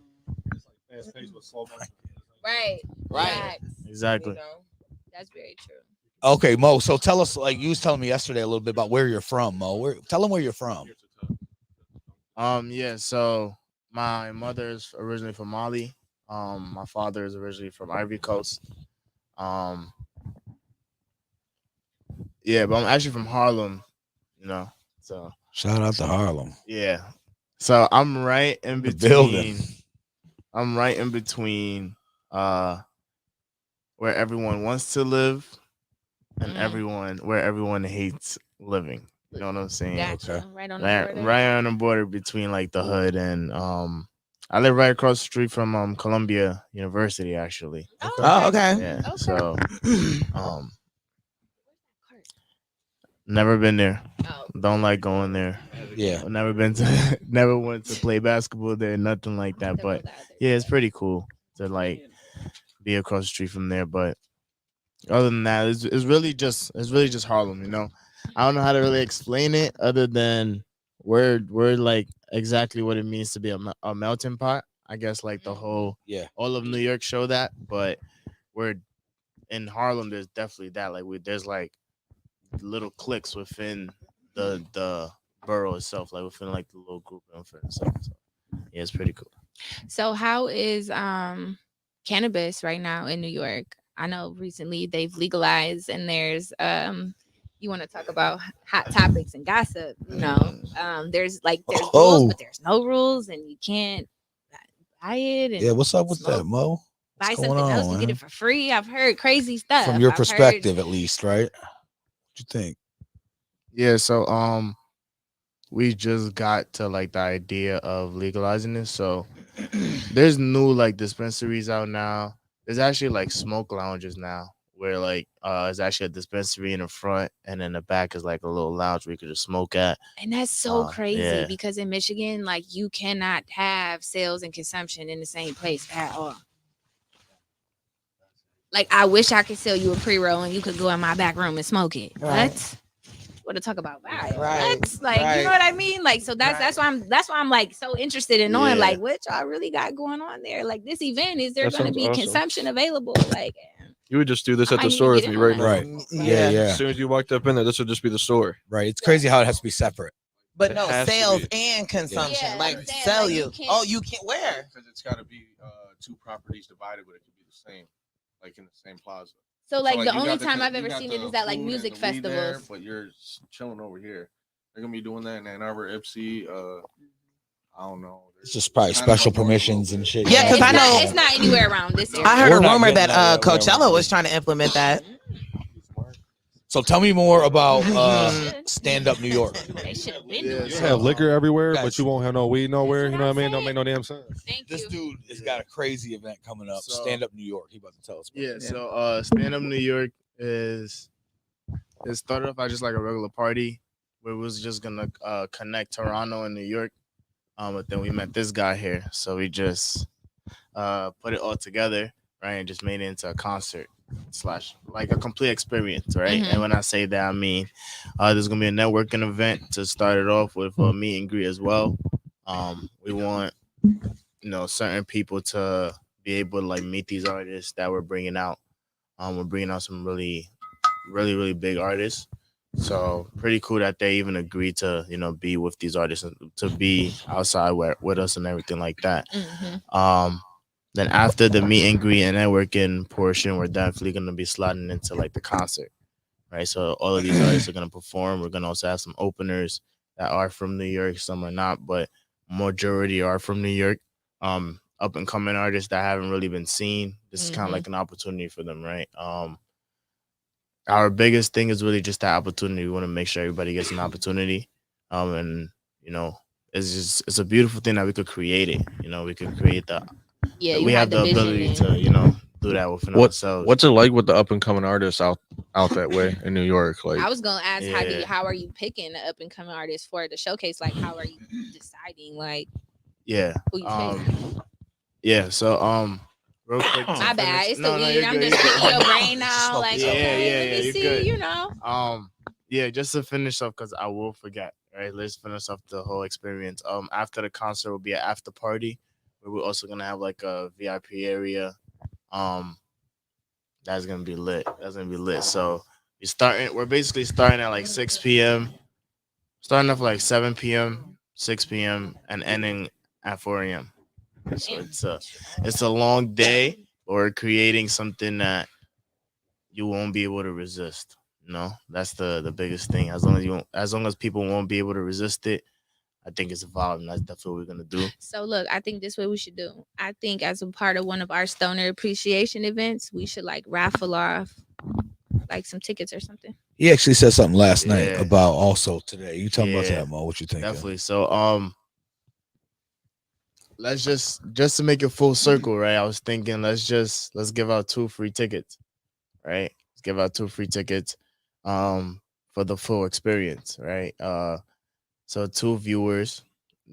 Right. Right. Facts. Exactly. That's very true. okay, Mo. So tell us, like you was telling me yesterday, a little bit about where you're from, Mo. Tell them where you're from. Yeah. So my mother is originally from Mali. My father is originally from Ivory Coast. Yeah, but I'm actually from Harlem. So Shout out to Harlem. yeah. So I'm right in The between. building. I'm right in between where everyone wants to live and where everyone hates living. You know what I'm saying? Gotcha. Okay. Right on the Right, border. right on the border between like the hood and I live right across the street from Columbia University actually. Oh, okay. Yeah. Okay. So never been there. Oh. Don't like going there. Yeah. Never went to play basketball there, nothing like that. But yeah, it's pretty cool to like be across the street from there. But other than that, it's really just Harlem, I don't know how to really explain it other than we're like exactly what it means to be a melting pot. I guess like the whole all of New York show that, but we're in Harlem. There's definitely that. Like there's like little cliques within the borough itself, like within like the little group within itself. So yeah, it's pretty cool. So how is cannabis right now in New York? I know recently they've legalized and there's you want to talk about hot topics and gossip, there's rules, but there's no rules and you can't buy it. And Yeah, what's up with that, Mo? buy What's something going else, on, you get man? it for free. I've heard crazy stuff. From your I've heard- perspective, at least, right? What you think? Yeah, so we just got to like the idea of legalizing this. So there's new like dispensaries out now. There's actually like smoke lounges now where like it's actually a dispensary in the front and in the back is like a little lounge where you could just smoke at. And that's so crazy yeah. because in Michigan, like you cannot have sales and consumption in the same place at all. Like I wish I could sell you a pre-roll and you could go in my back room and smoke it. Right. What to talk about? Right. Right. What? Like you know what I mean? Like so that's why I'm like so interested in knowing like what y'all really got going on there. Like this event, is there That going to sounds be awesome. consumption available? Like You would just do this I at the might need store to with get me in right on now. that. Right. Yeah. Yeah. As soon as you walked up in there, this would just be the store. Right. It's crazy how it has to be separate. But It no has to sales be. and consumption. Yeah, like I'm saying, sell like, you. you can't- Oh, you can't where? Because it's got to be two properties divided, but it could be the same, like in the same plaza. so like the you only got time I've you ever got seen the it is at like food music and the weed there, festivals. but you're chilling over here. They're gonna be doing that in Ann Arbor, Ipsy, I don't know. It's just probably special permissions and shit. Yeah, because I know it's not anywhere around this area. I heard We're a not rumor getting that that yet. Coachella was trying to implement that. So tell me more about Stand Up New York. They should have been Yeah, doing You so, that. have liquor everywhere, guys, but you won't have no weed nowhere. You know what I mean? Don't make no damn sense. Thank This you. dude has got a crazy event coming up. So- Stand Up New York. He about to tell us. About Yeah, it. so Stand Up New York is it started off as just like a regular party where we was just gonna connect Toronto and New York. But then we met this guy here, so we just put it all together, right, and just made it into a concert / like a complete experience, right? Mhm. And when I say that, I mean there's gonna be a networking event to start it off with a meet and greet as well. We want certain people to be able to like meet these artists that we're bringing out. We're bringing out some really big artists. So pretty cool that they even agreed to be with these artists and to be outside with us and everything like that. Then after the meet and greet and networking portion, we're definitely gonna be sliding into like the concert, right? So all of these artists are gonna perform. We're gonna also have some openers that are from New York, some are not, but majority are from New York. Up and coming artists that haven't really been seen. This is kind of like an opportunity for them, right? Our biggest thing is really just that opportunity. We want to make sure everybody gets an opportunity. And it's a beautiful thing that we could create it. We could create that. Yeah, We have the ability to do that within ourselves. What's it like with the up and coming artists out that way in New York? Like, I was gonna ask Yeah. how are you picking the up and coming artists for the showcase? Like, how are you deciding like Yeah. who you pick? Yeah. So real quick. to My bad, finish- it's No, the no, weed. you're I'm good, just you're picking good. your brain now. Like, Yeah, okay, yeah, let me yeah, you're see. good. Yeah, just to finish up because I will forget. Right, let's finish up the whole experience. After the concert will be an after party where we're also gonna have like a VIP area. That's gonna be lit. So we're basically starting at like 6 p.m. Starting off like 7 p.m., 6 p.m. and ending at 4 a.m. So it's a long day, but we're creating something that you won't be able to resist. That's the biggest thing. As long as people won't be able to resist it, I think it's a vibe, and that's definitely what we're gonna do. So look, I think this is what we should do. I think as a part of one of our stoner appreciation events, we should like raffle off like some tickets or something. He actually said something last night Yeah. about also today. You tell me about Yeah. that, Mo. What you think? Definitely. So let's just to make it full circle, right? I was thinking let's give out 2 free tickets, right? Let's give out 2 free tickets for the full experience, right? So 2 viewers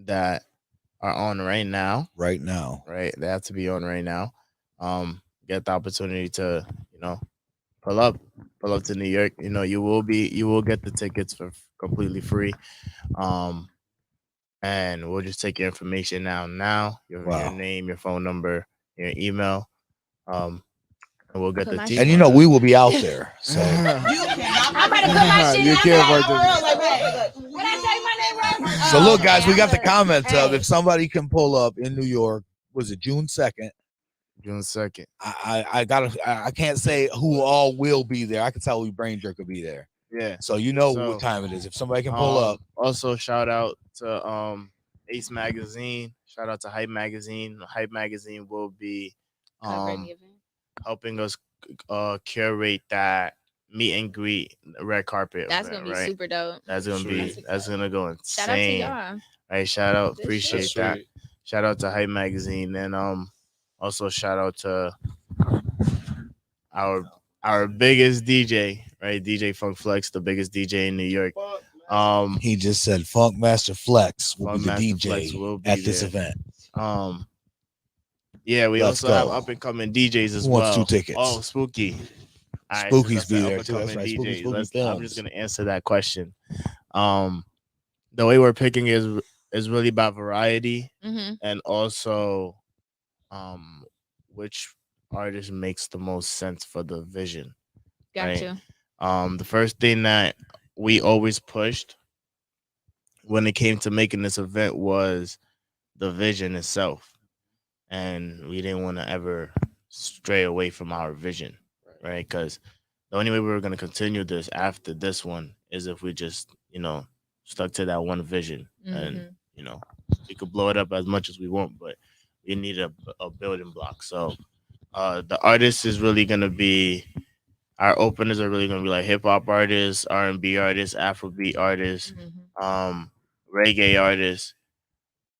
that are on right now, Right now. right? They have to be on right now. Get the opportunity to, pull up to New York. You will get the tickets for completely free. And we'll just take your information now, your name, your phone number, your email. And we'll get the tickets. And we will be out there. So I'm about to put my shit You out can't there. work this. When I say my name right. So look, guys, we got the comments of if somebody can pull up in New York, was it June 2nd? June 2nd. I can't say who all will be there. I can tell who BrainJerk will be there. Yeah. So what time it is. If somebody can pull up. Also shout out to Ace Magazine. Shout out to Hype Magazine. Hype Magazine will be helping us curate that meet and greet red carpet. That's event, gonna be super dope. That's gonna go insane. Shout out to y'all. Right, shout out, This appreciate shit. that. Shout out to Hype Magazine, and also shout out to our biggest DJ, right? DJ Funk Flex, the biggest DJ in New York. He just said Funk Master Flex will Funk be the Master Flex DJ will be at this there. event. Yeah, we Let's also have go. up and coming DJs as Who well. wants 2 tickets? Oh, Spooky. All right, Spooky's since be I said there up too. and That's coming right. Spooky, DJs, Spooky I'm Films. just gonna answer that question. The way we're picking is really by variety and also which artist makes the most sense for the vision. Gotcha. Right? The first thing that we always pushed when it came to making this event was the vision itself. And we didn't want to ever stray away from our vision, right? Because the only way we were going to continue this after this one is if we just, stuck to that one vision and, You know, we could blow it up as much as we want, but we need a building block. So the artist is really gonna be our openers are really gonna be like hip hop artists, R&B artists, Afrobeat artists, reggae artists.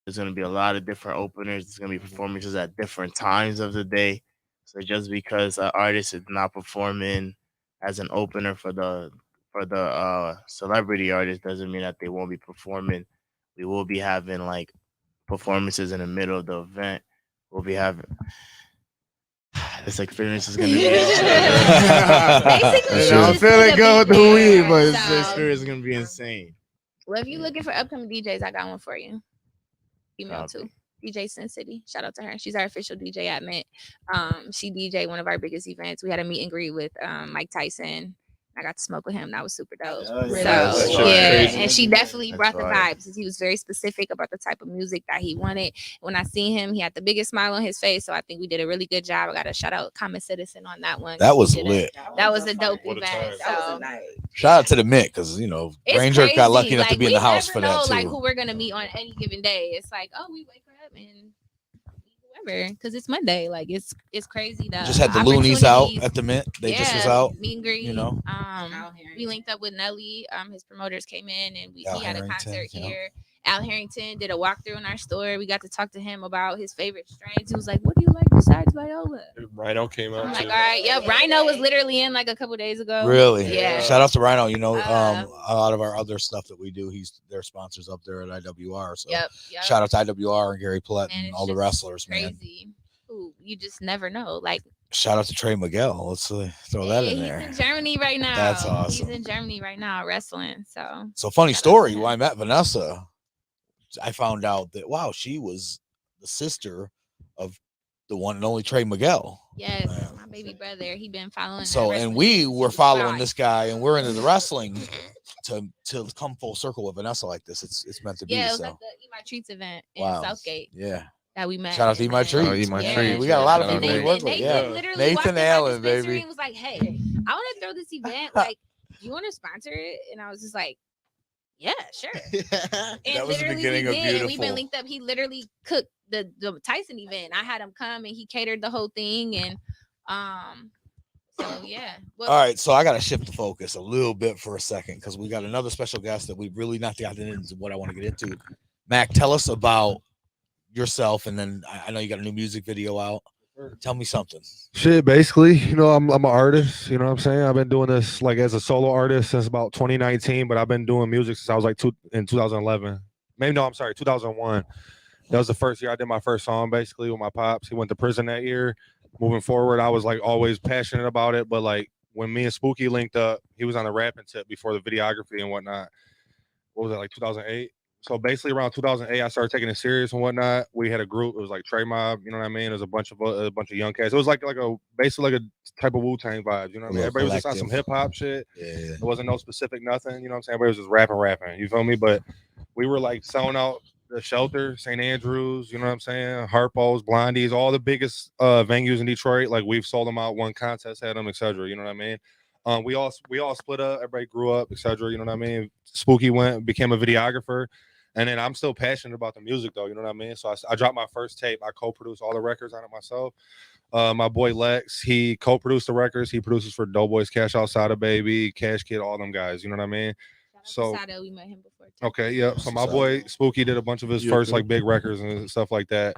There's gonna be a lot of different openers. There's gonna be performances at different times of the day. So just because an artist is not performing as an opener for the celebrity artist doesn't mean that they won't be performing. We will be having like performances in the middle of the event. We'll be having this experience is gonna be Basically, I'm feeling good with the weed, but the experience is gonna be insane. Well, if you're looking for upcoming DJs, I got one for you. Female too. DJ Sin City. Shout out to her. She's our official DJ at Mint. She DJ one of our biggest events. We had a meet and greet with Mike Tyson. I got to smoke with him. That was super dope. And she definitely brought the vibes. He was very specific about the type of music that he wanted. When I seen him, he had the biggest smile on his face. So I think we did a really good job. I got to shout out Common Citizen on that one. That was lit. That was a dope event. So shout out to the Mint because BrainJerk got lucky enough to be in the house for that too. Like who we're gonna meet on any given day. It's like, oh, we wake up and because it's Monday. Like it's crazy. Just had the Loonies out at the Mint. They just was out. Meet and greet. We linked up with Nelly. His promoters came in and he had a concert here. Al Harrington did a walkthrough in our store. We got to talk to him about his favorite strains. He was like, "What do you like besides Viola?" Rhino came out. I'm like, all right, yeah. Rhino was literally in like a couple days ago. Really? Yeah. Shout out to Rhino. A lot of our other stuff that we do, their sponsors up there at IWR. So shout out to IWR and Gary Platt and all the wrestlers, crazy. Man. Ooh, you just never know. Like, shout out to Trey Miguel. Let's throw that in there. He's in Germany right now. That's awesome. He's in Germany right now wrestling. So funny story. When I met Vanessa, I found out that she was the sister of the one and only Trey Miguel. Yes, my baby brother. He been following. So and we were following this guy, and we're into the wrestling to come full circle with Vanessa like this. It's meant to be. Yeah, it was at the Eat My Treats event in Southgate. Yeah. That we met. Shout out to Eat My Treats. Eat My Treats. We got a lot of people we work with. Nathan Allen, baby. And was like, hey, I want to throw this event. Like, do you want to sponsor it? And I was just like, yeah, sure. And that was the beginning of beautiful. We've been linked up. He literally cooked the Tyson event. I had him come and he catered the whole thing. And so yeah. Well, all right, so I gotta shift the focus a little bit for a second because we got another special guest that we really not gotten into what I want to get into. Mac, tell us about yourself, and then I know you got a new music video out. Tell me something. Shit, basically, I'm an artist. You know what I'm saying? I've been doing this like as a solo artist since about 2019, but I've been doing music since I was like in 2011. Maybe no, I'm sorry, 2001. That was the first year I did my first song, basically, with my pops. He went to prison that year. Moving forward, I was like always passionate about it, but like when me and Spooky linked up, he was on a rapping tip before the videography and whatnot. What was that, like 2008? So basically around 2008, I started taking it serious and whatnot. We had a group. It was like Trey Mob, you know what I mean? It was a bunch of young cats. It was like basically like a type of Wu-Tang vibes, you know what I mean? Everybody was just on some hip-hop shit. Yeah. It wasn't no specific nothing, you know what I'm saying? Everybody was just rapping, you feel me? But we were like selling out the Shelter, St. Andrews, you know what I'm saying? Harpo's, Blondie's, all the biggest venues in Detroit. Like we've sold them out, won contests, had them, etc. You know what I mean? We all split up, everybody grew up, etc. You know what I mean? Spooky became a videographer. And then I'm still passionate about the music, though. You know what I mean? So I dropped my first tape. I co-produced all the records on it myself. My boy Lex, he co-produced the records. He produces for Doughboys, Cash Outside of Baby, Cash Kid, all them guys. You know what I mean? So Sada, we met him before. Okay, yeah. So my boy Spooky did a bunch of his first like big records and stuff like that.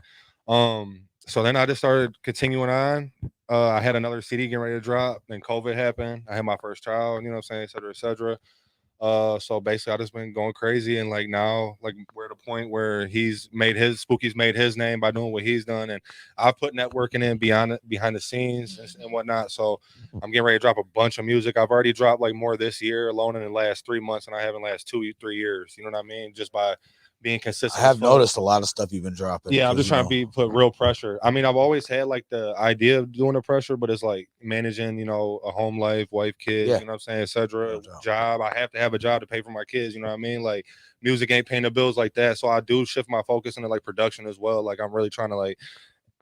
So then I just started continuing on. I had another CD getting ready to drop. Then COVID happened. I had my first child. You know what I'm saying, et cetera, et cetera. So basically I just been going crazy, and like now like we're at a point where Spooky's made his name by doing what he's done, and I've put networking in behind the scenes and whatnot. So I'm getting ready to drop a bunch of music. I've already dropped like more this year alone in the last 3 months, and I haven't last 2-3 years, you know what I mean, just by being consistent. I have noticed a lot of stuff you've been dropping. Yeah, I'm just trying to put real pressure. I mean, I've always had like the idea of doing the pressure, but it's like managing, a home life, wife, kids, you know what I'm saying, etc. Job. I have to have a job to pay for my kids, you know what I mean? Like music ain't paying the bills like that. So I do shift my focus into like production as well. Like I'm really trying to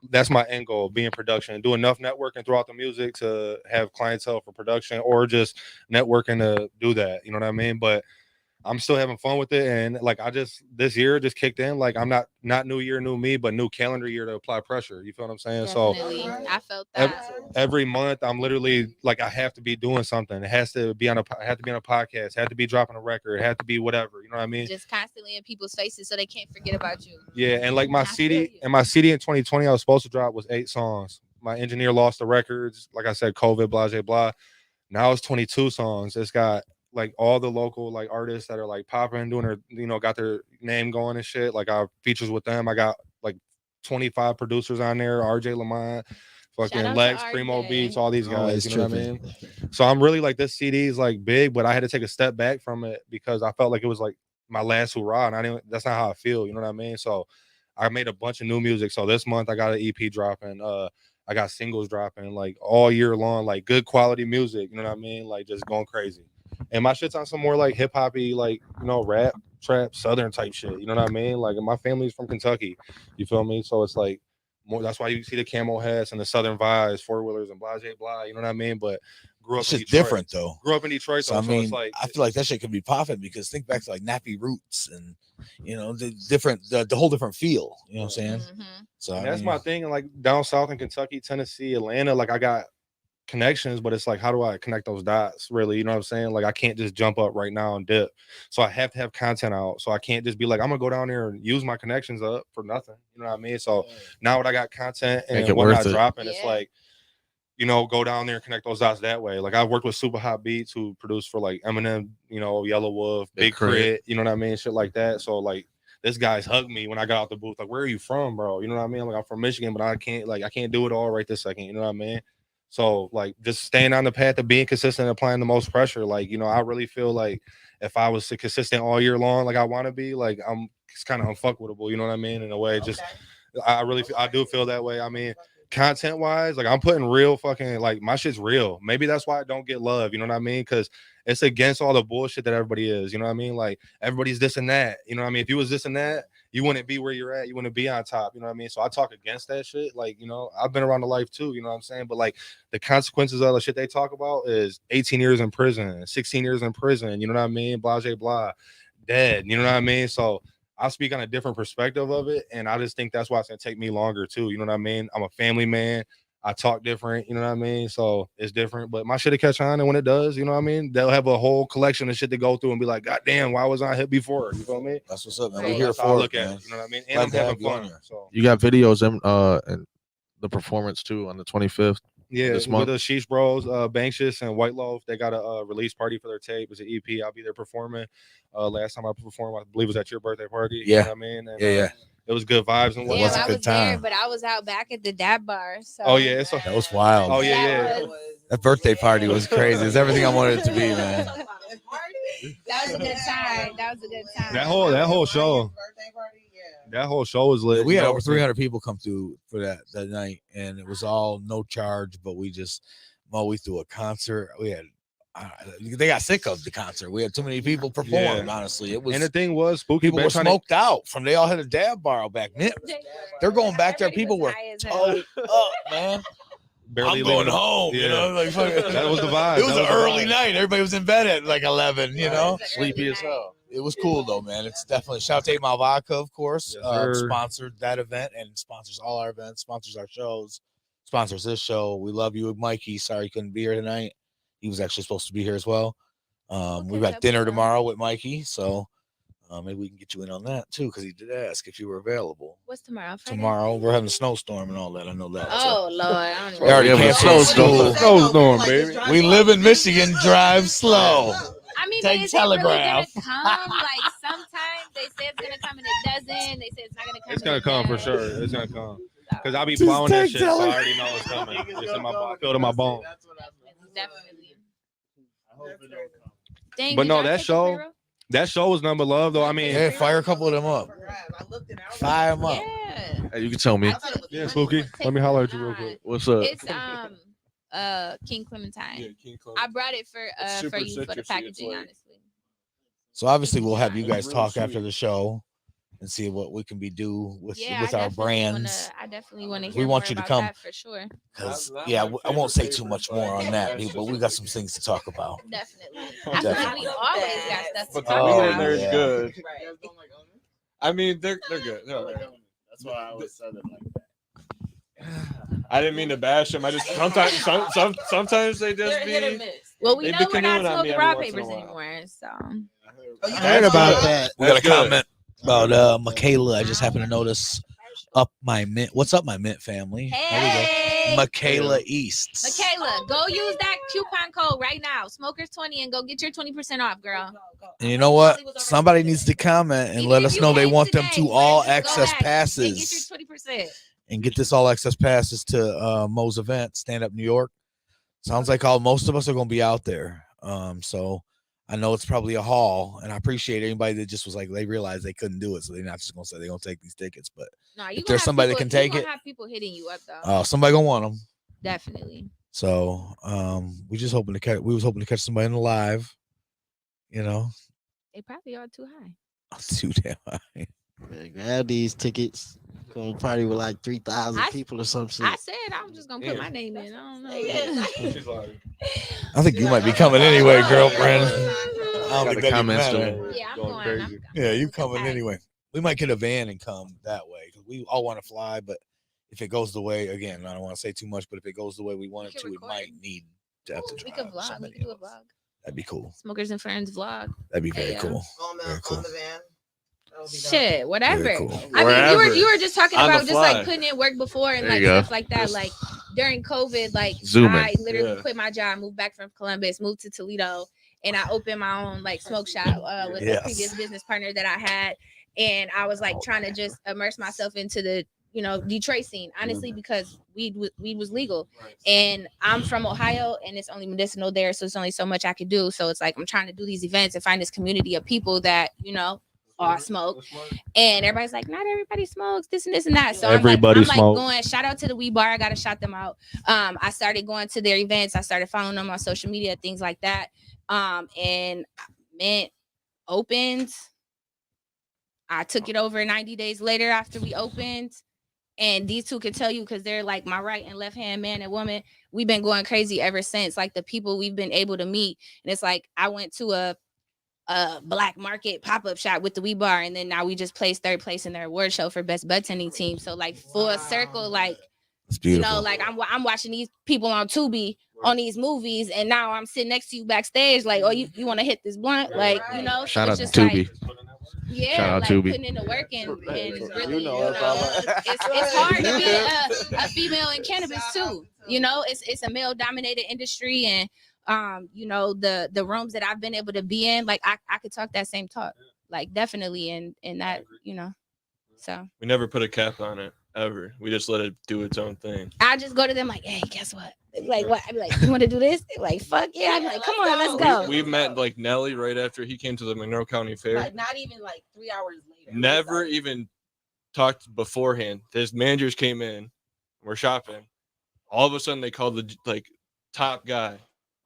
that's my end goal, be in production, do enough networking throughout the music to have clientele for production, or just networking to do that, you know what I mean? But I'm still having fun with it. And like this year just kicked in. Like I'm not new year, new me, but new calendar year to apply pressure. You feel what I'm saying? Definitely. So I felt that. every month I'm literally like I have to be doing something. It has to be on a podcast, have to be dropping a record, have to be whatever. You know what I mean? Just constantly in people's faces so they can't forget about you. Yeah, and like my CD in 2020 I was supposed to drop was 8 songs. My engineer lost the records. Like I said, COVID, blah, blah, blah. Now it's 22 songs. It's got like all the local like artists that are like popping, doing their, got their name going and shit. Like I features with them. I got like 25 producers on there. RJ Lamont, fucking Lex, Primo Beats, all these guys. You know what I mean? So I'm really like this CD is like big, but I had to take a step back from it because I felt like it was like my last hurrah, and that's not how I feel. You know what I mean? So I made a bunch of new music. So this month I got an EP dropping. I got singles dropping like all year long, like good quality music. You know what I mean? Like just going crazy. And my shit's on some more like hip hoppy, like rap, trap, southern type shit. You know what I mean? Like my family's from Kentucky. You feel me? So it's like more. That's why you see the camo hats and the southern vibes, 4-wheelers and blah blah. You know what I mean? But grew up It's in just Detroit. different though. Grew up in Detroit, so though, I mean, it's like I feel like that shit could be popping because think back to like Nappy Roots and the different, the whole different feel. You know what I'm saying? So and that's my thing. And like down south in Kentucky, Tennessee, Atlanta, like I got connections, but it's like how do I connect those dots? Really, you know what I'm saying? Like I can't just jump up right now and dip. So I have to have content out. So I can't just be like I'm gonna go down there and use my connections up for nothing. You know what I mean? So now when I got content and whatnot dropping, it's like. Go down there and connect those dots that way. Like I worked with Super Hot Beats who produced for like Eminem, Yellow Wolf, Big Crit, you know what I mean? Shit like that. So like this guy's hugged me when I got out the booth. Like, where are you from, bro? You know what I mean? Like I'm from Michigan, but I can't do it all right this second. You know what I mean? So like just staying on the path of being consistent and applying the most pressure. Like, I really feel like if I was consistent all year long, like I want to be, like it's kind of unfuckwittable, you know what I mean? In a way, just I do feel that way. I mean, content wise, like I'm putting real fucking, like my shit's real. Maybe that's why I don't get love, you know what I mean? Because it's against all the bullshit that everybody is, you know what I mean? Like everybody's this and that, you know what I mean? If you was this and that, you wouldn't be where you're at, you wouldn't be on top, you know what I mean? So I talk against that shit. Like, I've been around the life too, you know what I'm saying? But like the consequences of the shit they talk about is 18 years in prison, 16 years in prison, you know what I mean? Blah, blah, blah, dead, you know what I mean? So I speak on a different perspective of it, and I just think that's why it's gonna take me longer too. You know what I mean? I'm a family man. I talk different. You know what I mean? So it's different, but my shit will catch on, and when it does, you know what I mean? They'll have a whole collection of shit to go through and be like, "God damn, why was I hit before?" You feel me? That's what's up, man. So We're here that's how I for look it, at man. it. You know what I mean? And I'm having fun. So you got videos and the performance too on the 25th. Yeah, this month. with the Sheesh Bros, Bankshus and White Loaf, they got a release party for their tape. It's an EP. I'll be there performing. Last time I performed, I believe it was at your birthday party. Yeah. You know what I mean? And, yeah. It was good vibes and Damn, whatnot. I was there, but I was out back at the dab bar. So. Oh yeah, that was wild. Oh yeah. That birthday party was crazy. It's everything I wanted it to be, man. That was a good time. That whole show. That whole show was lit. We had over 300 people come through for that night, and it was all no charge. But we threw a concert. We had they got sick of the concert. We had too many people perform. Honestly, it was. And the thing was, spooky people were smoked out from. They all had a dab bar back. They're going back there. People were towed up, man. Barely I'm going home. Yeah. Like that was the vibe. It was an early night. Everybody was in bed at like 11. Sleepy as hell. It was cool though, man. It's definitely shout out to My Vodka, of course. Yes, sponsored that event and sponsors all our events, sponsors our shows, sponsors this show. We love you, Mikey. Sorry you couldn't be here tonight. He was actually supposed to be here as well. We've got dinner tomorrow with Mikey, so maybe we can get you in on that too, because he did ask if you were available. What's tomorrow? Friday? Tomorrow we're having a snowstorm and all that. I know that. Oh Lord, I don't they already canceled school. Snowstorm, baby. We live in Michigan. Drive slow. I mean, Take is it really Telegraph. gonna come? Like sometimes they say it's gonna come and it doesn't. They say it's not gonna come. It's gonna come for sure. It's gonna come. Because I'll be plowing that shit, so I already know it's coming. It's in my bone. Feel it in my bone. Definitely. But no, that show was number love though. I mean, hey, fire a couple of them up. Fire them up. Yeah. Hey, you can tell me. Yeah, Spooky. Let me holler at you real quick. What's up? It's King Clementine. Yeah, King Clementine. I brought it for you for the citrusy. packaging, It's like- honestly. So obviously we'll have you guys talk after the show. and see what we can do with Yeah, with our brands. I definitely want to We hear want more you to about come. that for sure. Because I won't say too much more on that, but we got some things to talk about. Definitely. I feel like we always got stuff to But talk the weed in about. there is yeah. good. I mean, they're good. They're all right. That's why I always said it like that. I didn't mean to bash them. I just sometimes they just be. Well, we They know be we're not canoeing on me smoking every raw once in a papers while. anymore. So Oh, you I heard guys about know that. We got a That's good. comment about Michaela. I just happened to notice up my mint. What's up, my mint family? There we hey, go. Michaela East. Michaela, go use that coupon code right now, Smokers20, and go get your 20% off, girl. And you know what? Somebody needs to comment and Even let if us you know they came want them today, to all go access back and passes get your 20%. and get this all access passes to Mo's event, Stand Up New York. Sounds like most of us are going to be out there. So I know it's probably a haul, and I appreciate anybody that just was like, they realized they couldn't do it, so they're not just going to say they're going to take these tickets. But No, if there's somebody that can take it, have people hitting you up though. somebody going to want them. Definitely. So we was hoping to catch somebody in the live, you know. They probably are too high. Too damn high. Man, grab these tickets. Gonna party with like 3,000 I- people or some shit. I said I was just gonna put my name in. I don't know. I think you might be coming anyway, girlfriend. I don't Got think the that comments even doing- matter. Yeah, I'm Going going. crazy. Yeah, you with the coming pack. anyway. We might get a van and come that way because we all want to fly, but if it goes the way, again, I don't want to say too much, but if it goes the way we want it can to, we record. might need to have to We drive. could vlog. We somebody could do a else. vlog. That'd be cool. Smokers and Friends vlog. That'd be very Yeah. cool. on Very cool. the van. That would be dope. Shit, whatever. Very cool. I mean, Wherever. you were just talking On the about just like fly. putting in work before and There like you go. stuff like that. Like during COVID, like Zoom in. I literally Yeah. quit my job, moved back from Columbus, moved to Toledo, and I opened my own like smoke shop with Yes. a previous business partner that I had. And I was like trying to just immerse myself into the Detroit scene, honestly, because weed was legal. And I'm from Ohio and it's only medicinal there, so it's only so much I could do. So it's like I'm trying to do these events and find this community of people that all smoke. And everybody's like, not everybody smokes, this and this and that. So Everybody I'm like smokes. going, shout out to the weed bar. I gotta shout them out. I started going to their events, I started following them on social media, things like that. And Mint opened. I took it over 90 days later after we opened. And these two could tell you because they're like my right and left hand man and woman. We've been going crazy ever since. Like the people we've been able to meet. And it's like I went to a black market pop-up shop with the weed bar, and then now we just placed third place in their award show for best budtending team. So like full circle, like It's beautiful. like I'm watching these people on Tubi on these movies, and now I'm sitting next to you backstage, like, oh, you want to hit this blunt, like, so Shout it's out just to Tubi. like, yeah, Shout out like Tubi. putting in the work and really, it's it's hard to be a female in cannabis too. It's a male dominated industry, and the rooms that I've been able to be in, like I could talk that same talk, like definitely in that, so We never put a cap on it ever. We just let it do its own thing. I just go to them like, hey, guess what? They'd be like, what? I'd be like, you want to do this? They're like, fuck yeah. I'd be like, come on, let's go. We met like Nelly right after he came to the Monroe County Fair. Like not even like 3 hours later. Never Like, even talked beforehand. His managers came in, we're shopping. All of a sudden they called the like top guy.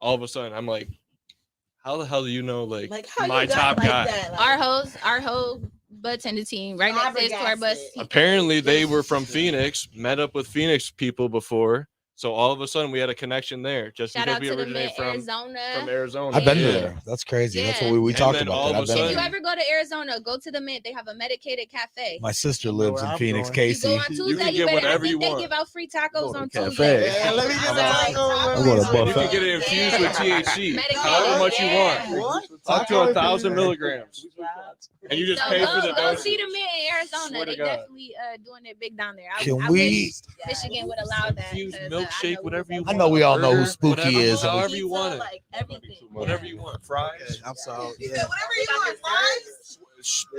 All of a sudden I'm like, how the hell do you know like how my you got top like guy? that? Like, Our whole bud tender team right next to his tour bus. Flabbergasted. Apparently they were from Phoenix, met up with Phoenix people before. So all of a sudden we had a connection there just Shout because out we to the originate Mint from Arizona. Arizona. I've been Yeah. there. That's crazy. That's Yeah. what we And talked then about. all That. of a I've been If you there. ever go to Arizona, go to the Mint. They have a medicated cafe. My sister lives in I'm Phoenix, going. You go Casey. on Tuesday, You can get better. whatever I think you they want. give out free tacos on cafe. Tuesday. Yeah, let me get I'm the out. taco. I'm going to You buffet. can get it infused with THC, Medicated, however much you yeah. want, What? up to 1,000 milligrams, and you just So pay for the go dosage. see the Mint in Arizona. Swear to They God. definitely doing it big down there. Can I we- wish Michigan would allow that. Infused 'cause, milkshake, know whatever you I want. know we all know who Burger, Spooky whatever, is. However you want it. Like everything. Whatever you want. Fries. I'm sorry. Yeah, Yeah. whatever you want, fries.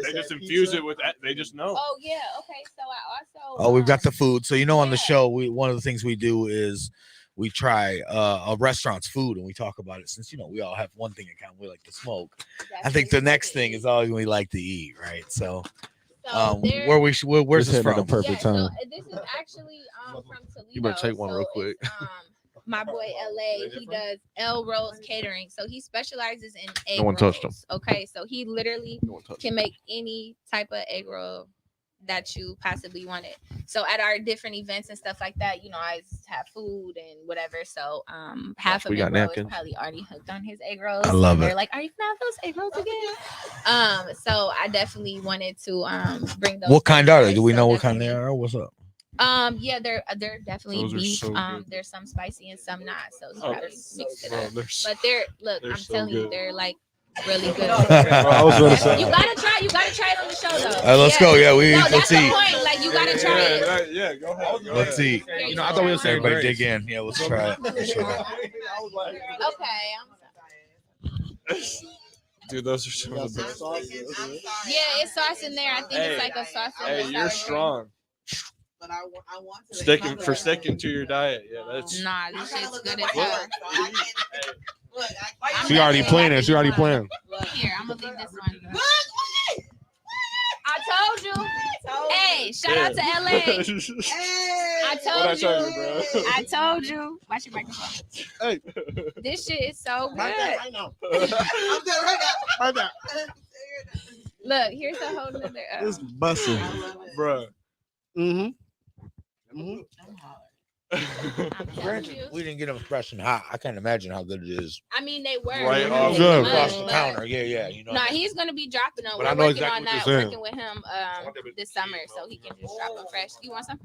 They just infuse it with that. They just know. Oh yeah, okay. So I also. Oh, we've got the food. So on the Yeah. show, one of the things we do is we try a restaurant's food and we talk about it. Since we all have one thing in common, we like to smoke. I think the next thing is all we like to eat, right? So where's This this hit at a from? perfect time. This is actually from Toledo. You better take one real quick. my boy LA, he does L Rolls Catering. So he specializes in egg No one rolls. touched him. Okay, so he literally No one touched can make any type of egg roll that you possibly wanted. So at our different events and stuff like that, I have food and whatever. So half of we got Monroe is napkins. probably already hooked on his egg rolls. I love and it. They're like, are you gonna have those egg rolls again? So I definitely wanted to bring those. What kind are they? back. Do we So know what kind definitely- they are? What's up? Yeah, they're definitely Those are beef. so good. There's some spicy and some not. So he Oh, probably mixed it bro, up. they're But they're they're I'm so telling you, good. they're like really good. I was gonna say. You gotta try it on the show though. All right, let's go. Yeah, we No, let's that's the eat. point. Like you gotta try it. Yeah, go ahead. Go Let's eat. You know, I thought we were saying Everybody grace. dig in. Yeah, let's try it. Let's try it. Okay. Dude, those are some of the best. Yeah, it's sauce in there. I think it's like a sauce. Hey, you're strong. But I want to Sticking to your diet. Yeah, that's. Nah, this shit's good as Look. hell. She already playing. She already playing. Here, I'm gonna leave this one. I told you. Hey, shout out to LA. I told you. bro? I told you. Watch your microphone. Hey. This shit is so good. I'm dead right now. Right now. Look, here's a whole nother. It's busting. Bro. Mm-hmm. We didn't get them fresh and hot. I can't imagine how good it is. I mean, they were Right when off they the came Across up, the but- counter. Yeah. No, he's gonna be dropping them. But We're I know working exactly on what that, you're saying. working with him this summer, so he can just drop them fresh. You want some?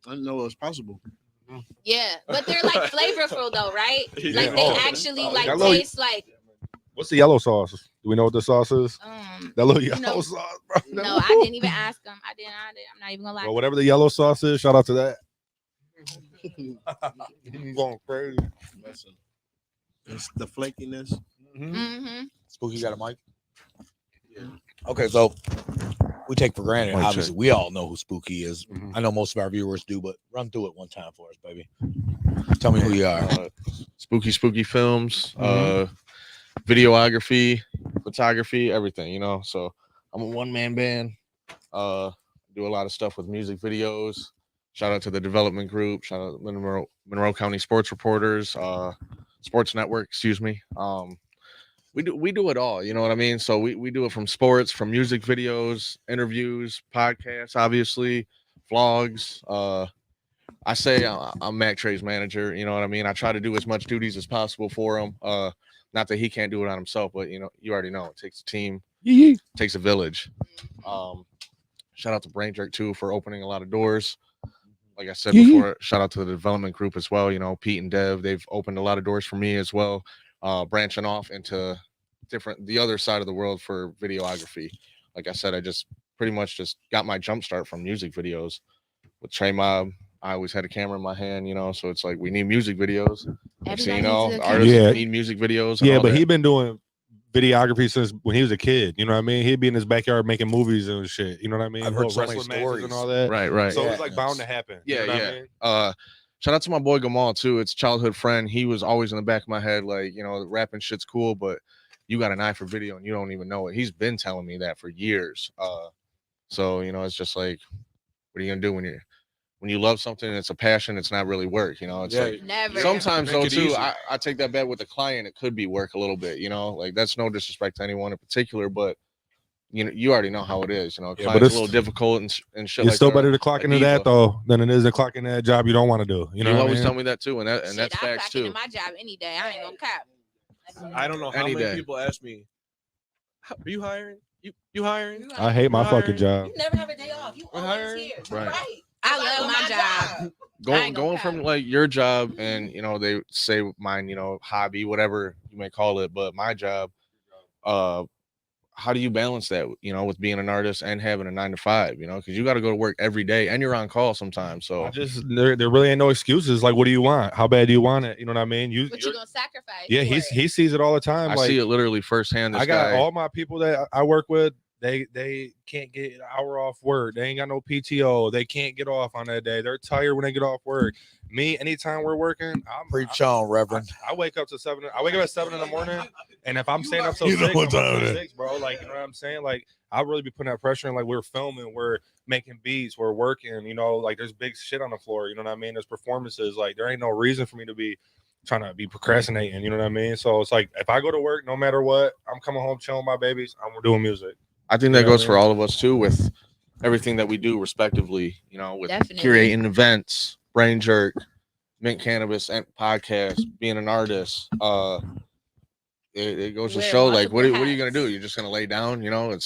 I didn't know it was possible. Yeah, but they're like flavorful though, right? Yeah. Like they Oh. actually like That little- taste like. What's the yellow sauce? Do we know what the sauce is? That little yellow know- sauce, bro. No, I didn't even ask him. I didn't. I'm not even gonna lie. Well, whatever the yellow sauce is, shout out to that. I'm going crazy. Listen, it's the flakiness. Mm-hmm. Spooky got a mic? Okay, so we take for granted. Mic Obviously, check. we all know who Spooky is. Mhm. I know most of our viewers do, but run through it one time for us, baby. Tell me who you are. Spooky films, videography, photography, everything, So I'm a one-man band. Do a lot of stuff with music videos. Shout out to the development group. Shout out to Monroe County Sports Reporters, Sports Network, excuse me. We do it all, you know what I mean? So we do it from sports, from music videos, interviews, podcasts, obviously, vlogs. I say I'm Mac Trey's manager, you know what I mean? I try to do as much duties as possible for him. Not that he can't do it on himself, but you already know it takes a team, it takes a village. Shout out to BrainJerk too for opening a lot of doors. Like I said before, shout out to the development group as well. Pete and Dev, they've opened a lot of doors for me as well. Branching off into the other side of the world for videography. Like I said, I just pretty much just got my jump start from music videos. With Trey Mob, I always had a camera in my hand, so it's like we need music videos. Next thing you know, needs a artists camera. need music videos. and Yeah, all but that. he been doing videography since when he was a kid. You know what I mean? He'd be in his backyard making movies and shit. You know what I mean? I've heard Little so many wrestling matches stories. and all that. Right. So Yeah. it's like bound to happen. Yeah, you know what I yeah. mean? Shout out to my boy Gamal too. It's childhood friend. He was always in the back of my head, like, rapping shit's cool, but you got an eye for video and you don't even know it. He's been telling me that for years. So it's just like, what are you gonna do when you love something and it's a passion? It's not really work. It's like Never. sometimes Make though it too. easy. I take that bet with the client. It could be work a little bit. Like that's no disrespect to anyone in particular, but you already know how it is. Client's but a it's- little difficult and shit. It's like still that. better to clock a into that diva. though than it is to clock into that job you don't want to do. You know You what I always mean? tell me that too, and that's Shit, I'm facts clocking in too. my job any day. I ain't gonna cap. I don't know how Any many day. people ask me, "Are you hiring? You hiring?" I hate my You're fucking hiring. job. You never have a day off. You always hiring. here. Right. I love my job. I ain't Going gonna from cap. like your job and they say mine, hobby, whatever you may call it, but my job, how do you balance that, with being an artist and having a 9 to 5, because you got to go to work every day and you're on call sometimes. So There really ain't no excuses. Like, what do you want? How bad do you want it? You know what I mean? But you gonna sacrifice? Yeah, for it. he sees it all the time. I like, see it literally firsthand. This I got guy, all my people that I work with. They can't get an hour off work. They ain't got no PTO. They can't get off on that day. They're tired when they get off work. Me, anytime we're working, Preach on, Reverend. I wake up to 7. I wake up at 7 in the morning, and if I'm staying up till You know 6, what I'm up time till it is. 6, bro. Like, you know what I'm saying? Like, I really be putting that pressure in. Like we're filming, we're making beats, we're working. You know, like there's big shit on the floor. You know what I mean? There's performances. Like there ain't no reason for me to be trying to be procrastinating. You know what I mean? So it's like if I go to work, no matter what, I'm coming home chilling with my babies. I'm doing music. I think that goes for all of us too, with everything that we do respectively. You know, with curating events, BrainJerk, Mint Cannabis, and podcast, being an artist. It goes to show, like, what are you gonna do? You're just gonna lay down? You know,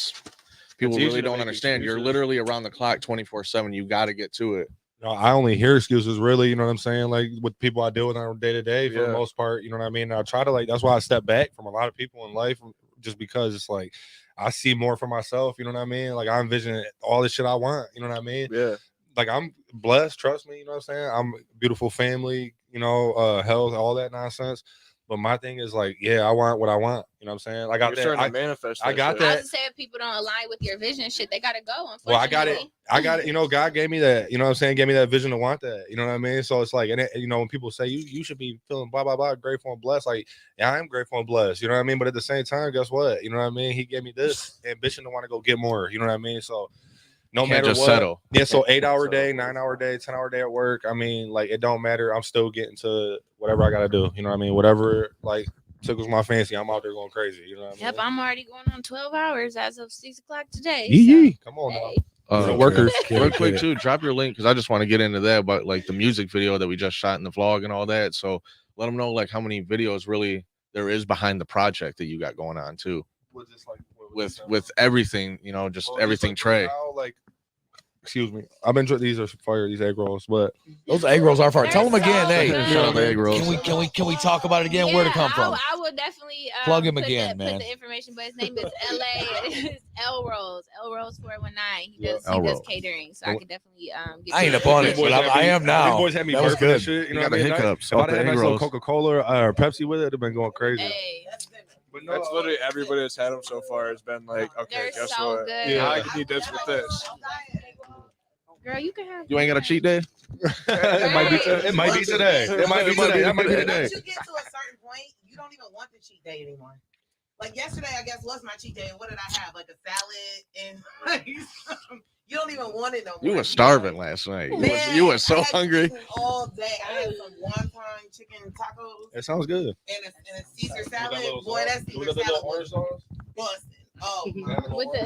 people really don't understand. You're literally around the clock 24/7. You got to get to it. No, I only hear excuses, really. You know what I'm saying? Like with people I deal with on a day to day, for the most part. You know what I mean? I try to that's why I step back from a lot of people in life, just because it's like I see more for myself. You know what I mean? Like I envision all the shit I want. You know what I mean? Yeah. Like I'm blessed. Trust me. You know what I'm saying? I'm a beautiful family. You know, health, all that nonsense. But my thing is like, I want what I want. You know what I'm saying? I got that. Starting to manifest. I got shit. that. I was just saying, if people don't align with your vision, shit, they gotta go. Well, I got it. You know, God gave me that. You know what I'm saying? Gave me that vision to want that. You know what I mean? So it's like, and you know, when people say you should be feeling blah blah blah, grateful and blessed. Like, yeah, I am grateful and blessed. You know what I mean? But at the same time, guess what? You know what I mean? He gave me this ambition to want to go get more. You know what I mean? So. No matter what, settle. Yeah. So 8-hour day, 9-hour day, 10-hour day at work. I mean, like it don't matter. I'm still getting to whatever I gotta do. You know what I mean? Whatever like tickles my fancy. I'm out there going crazy. You know what I mean? Yep, I'm already going on 12 hours as of 6 o'clock today. Yee. Come on now. Workers, real quick too. Drop your link because I just want to get into that about like the music video that we just shot in the vlog and all that. So let them know like how many videos really there is behind the project that you got going on too. With everything, you know, just everything. Like, Trey. Like, excuse me. I've been these are fire. These egg rolls, but those egg rolls are fire. Tell them again, hey. Shout out the egg rolls. Can we talk about it again? Where'd it come from? I will definitely plug him again, man. Put the information, but his name is It's L Rolls. L Rolls 419. He does catering, so I could definitely get. I ain't up on it, but I am now. These boys had me that was good. Shit, you know got what the I mean? hiccups. If I didn't have nice Coca-Cola or Pepsi with it, it'd have been going crazy. Hey. But no, That's literally everybody that's had them so far has been like, okay, They're guess so what? good. Yeah, I can eat this with this. Girl, you can have. You ain't got a cheat day? It might be today. It might be today. That might be the day. Once you get to a certain point, you don't even want the cheat day anymore. Like yesterday, I guess was my cheat day. And what did I have? Like a salad and like, you don't even want it no more. You were starving last night. Man, you were so hungry. All day. I had some wonton chicken tacos. That sounds good. And a Caesar salad. Boy, that Caesar salad was busting. Oh, with the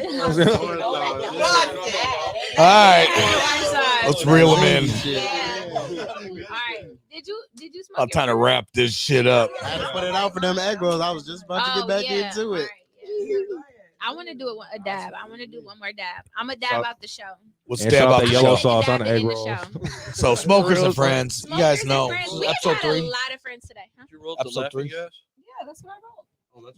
all right, let's reel them in. All right, did you smoke? I'm trying to wrap this shit up. I had to put it out for them egg rolls. I was just about to get back into it. I want to do a dab. I want to do one more dab. I'm gonna dab out the show. Let's dab out the yellow show. sauce on the egg rolls. So smokers and friends, you guys know. We Episode had 3. a lot of friends today. Huh? You rolled Episode 3. Yeah, that's what I rolled.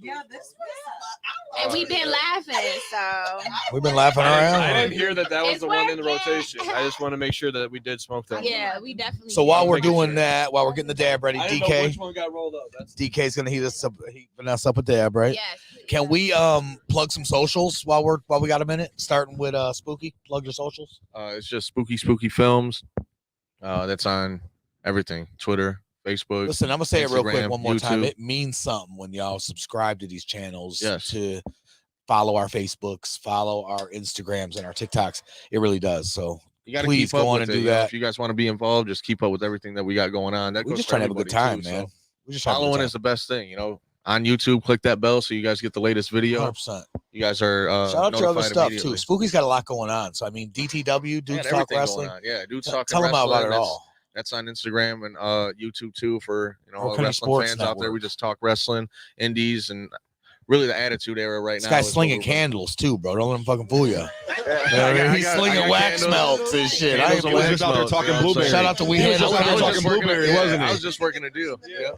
yeah, this was. And we've been laughing, so We've been laughing around. I didn't hear that was It's the one in the working. rotation. I just want to make sure that we did smoke that. yeah, we definitely. So while we're doing that, while we're getting the dab ready, I didn't know which DK, one got rolled up. DK's gonna heat us up, heating us up a dab, right? Yes. Can we plug some socials while we got a minute? Starting with Spooky, plug your socials. It's just Spooky Films. That's on everything. Twitter, Facebook. Listen, I'm gonna say it real quick Instagram, one more time. YouTube. It means something when y'all subscribe to these channels, Yes. to follow our Facebooks, follow our Instagrams and our TikToks. It really does. So You got to please keep up go on with and it, do you know, that. If you guys want to be involved, just keep up with everything that we got going on. That We're goes just for trying to have a good everybody, time, too, man. so We're just trying to have a following good is the best thing, you know. On YouTube, click that bell so you guys get the latest video. 100%. You guys are Shout out to other notified stuff too. immediately. Spooky's got a lot going on. So I mean, DTW, Dudes Talk everything Wrestling. going on. Yeah, Dudes Talk Tell them Wrestling. about it all. That's on Instagram and YouTube too for all the County wrestling Sports fans out there. Network. We just talk wrestling, indies, and really the Attitude Era right This now. guy's is slinging what we're- candles too, bro. Don't let him fucking fool you. I He's got slinging wax candles. melts and shit. I Candles ain't and wax just out there melts, talking you know what I'm blueberry. saying? Shout out to We I was Handle just Candles. working blueberry, yeah, wasn't he? I was just working a deal. Yeah.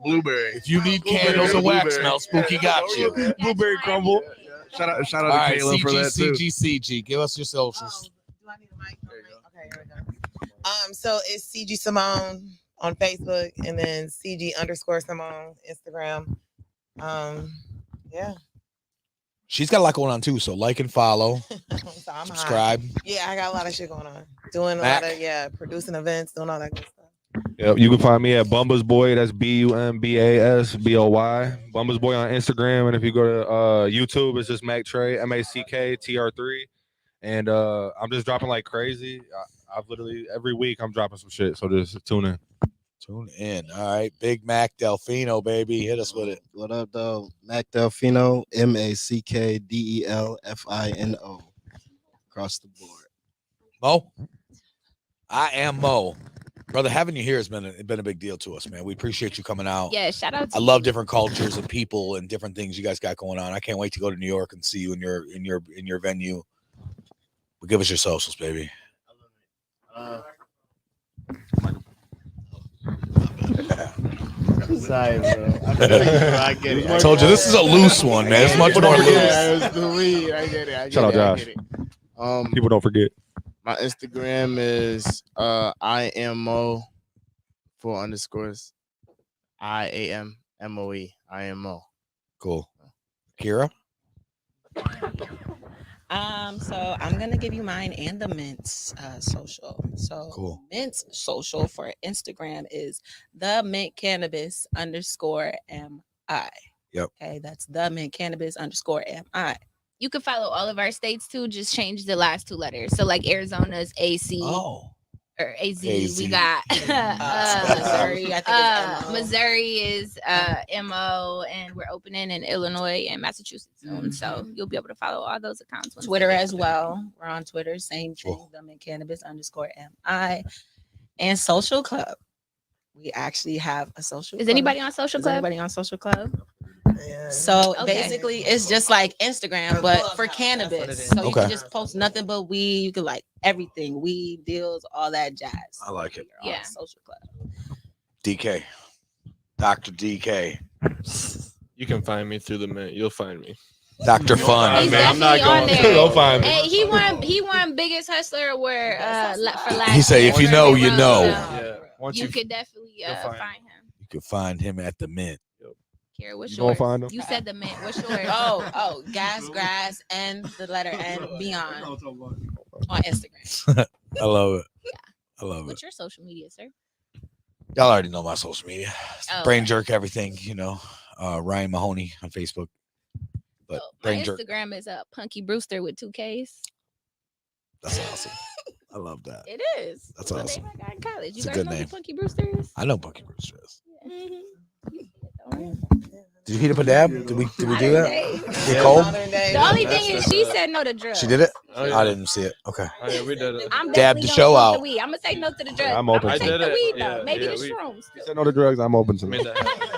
Blueberry. If you need candles and wax melts, Spooky got you. Blueberry crumble. Shout out All to right, Kayla for that too. CG. Give us your socials. Do I need a mic? Okay, here we go. So it's CG Simone on Facebook and then CG_Simone Instagram. Yeah. She's got a lot going on too. So like and follow, So I'm hot. subscribe. Yeah, I got a lot of shit going on. Doing a Mac? lot of producing events, doing all that good stuff. Yep, you can find me at Bumba's Boy. That's BUMBASBOY. Bumba's Boy on Instagram, and if you go to YouTube, it's just Mac Trey, MACKTR3. And I'm just dropping like crazy. I've literally every week I'm dropping some shit. So just tune in. Tune in. All right, Big Mac Delfino, baby, hit us with it. What up, though? Mac Delfino, MACKDELFINO, across the board. Mo, I am Mo. Brother, having you here has been a big deal to us, man. We appreciate you coming out. Yeah, shout out to I love different cultures and people and different things you guys got going on. I can't wait to go to New York and see you in your venue. But give us your socials, baby. Sorry, bro. I get it. I told you this is a loose one, man. It's much more loose. Yeah, it's the weed. I get it. Shout out, Josh. People don't forget. My Instagram is I am Mo _. IAMMOE. I am Mo. Cool. Kira? So I'm gonna give you mine and the Mint's social. So cool. Mint's social for Instagram is the Mint Cannabis _MI. Yep. Okay, that's the Mint Cannabis _MI. You can follow all of our states too. Just change the last two letters. So like Arizona's AC. Oh. Or AZ. AZ. We got Missouri. I think it's MO. Missouri is MO, and we're opening in Illinois and Massachusetts soon. So you'll be able to follow all those accounts. Twitter as well. We're on Twitter. Same thing. The Mint Cannabis _MI. And Social Club. We actually have a social. Is club. anybody on Social Club? Anybody on Social Club? So basically, it's just like Instagram, but for cannabis. So you can just post nothing but weed. You can like everything, weed deals, all that jazz. I like it. Yeah. Social Club. DK. Dr. DK. You can find me through the Mint. You'll find me. Dr. Fun. He's I'm not definitely on going. there. You'll find me. Hey, he won Biggest Hustler Award for last He said, year. if you know, you know. Yeah. Once You could definitely find him. You can find him at the Mint. Kara, what's You gonna yours? find him? You said the Mint. What's yours? Oh, gas, grass, and the letter N beyond on Instagram. I love it. I love it. What's your social media, sir? Y'all already know my social media. Oh, BrainJerk, everything, you know. Ryan Mahoney on Facebook. But my BrainJerk. Instagram is Punky Brewster with 2 Ks. That's awesome. I love that. It is. That's the awesome. name I got in college. You It's a guys good know name. who Punky Brewster is? I know Punky Brewster is. Mm-hmm. Did you heat up a dab? Did we do that? Yeah. Cold? The only thing is she said no to drugs. She did it? Oh, yeah. I didn't see it. Okay. Oh, yeah, we did it. I'm Dab definitely the gonna show smoke out. The weed. I'm gonna say no to the drugs. I'm open gonna to take it. the weed Yeah, though. Maybe yeah, the we- shrooms. You said no to drugs. I'm open to Made it. that happen.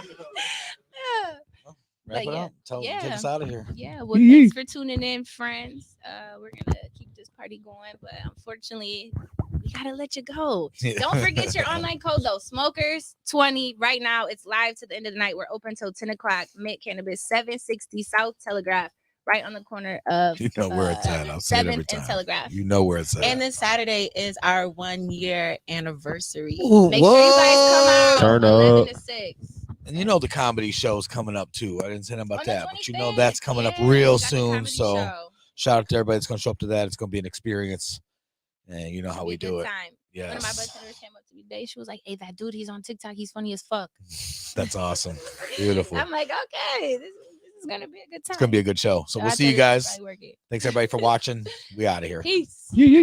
Wrap it yeah. up. Yeah. Get us out of here. Yeah, well, thanks for tuning in, friends. We're gonna keep this party going, but unfortunately, we gotta let you go. Yeah. Don't forget your online code though. Smokers 20 right now. It's live to the end of the night. We're open till 10 o'clock. Mint Cannabis, 760 South Telegraph, right on the corner of You know where it's at. I'll say it every 7th and time. Telegraph. You know where it's at. And this Saturday is our 1-year anniversary. Make sure you guys come out. Turn 11 up. to 6. And you know the comedy show's coming up too. I didn't say nothing about On the that, but you know 25th. that's coming up Yeah, real we got the soon. comedy So show. shout out to everybody that's gonna show up to that. It's gonna be an experience. And you know how It'll be we a do good it. time. One of my Yes. bartenders came up to me today. She was like, "Hey, that dude, he's on TikTok. He's funny as fuck." That's awesome. Beautiful. I'm like, okay, this is gonna be a good time. It's gonna be a good show. So we'll I see you tell guys. probably work it. Thanks everybody for watching. We out of here. Peace. Yeah.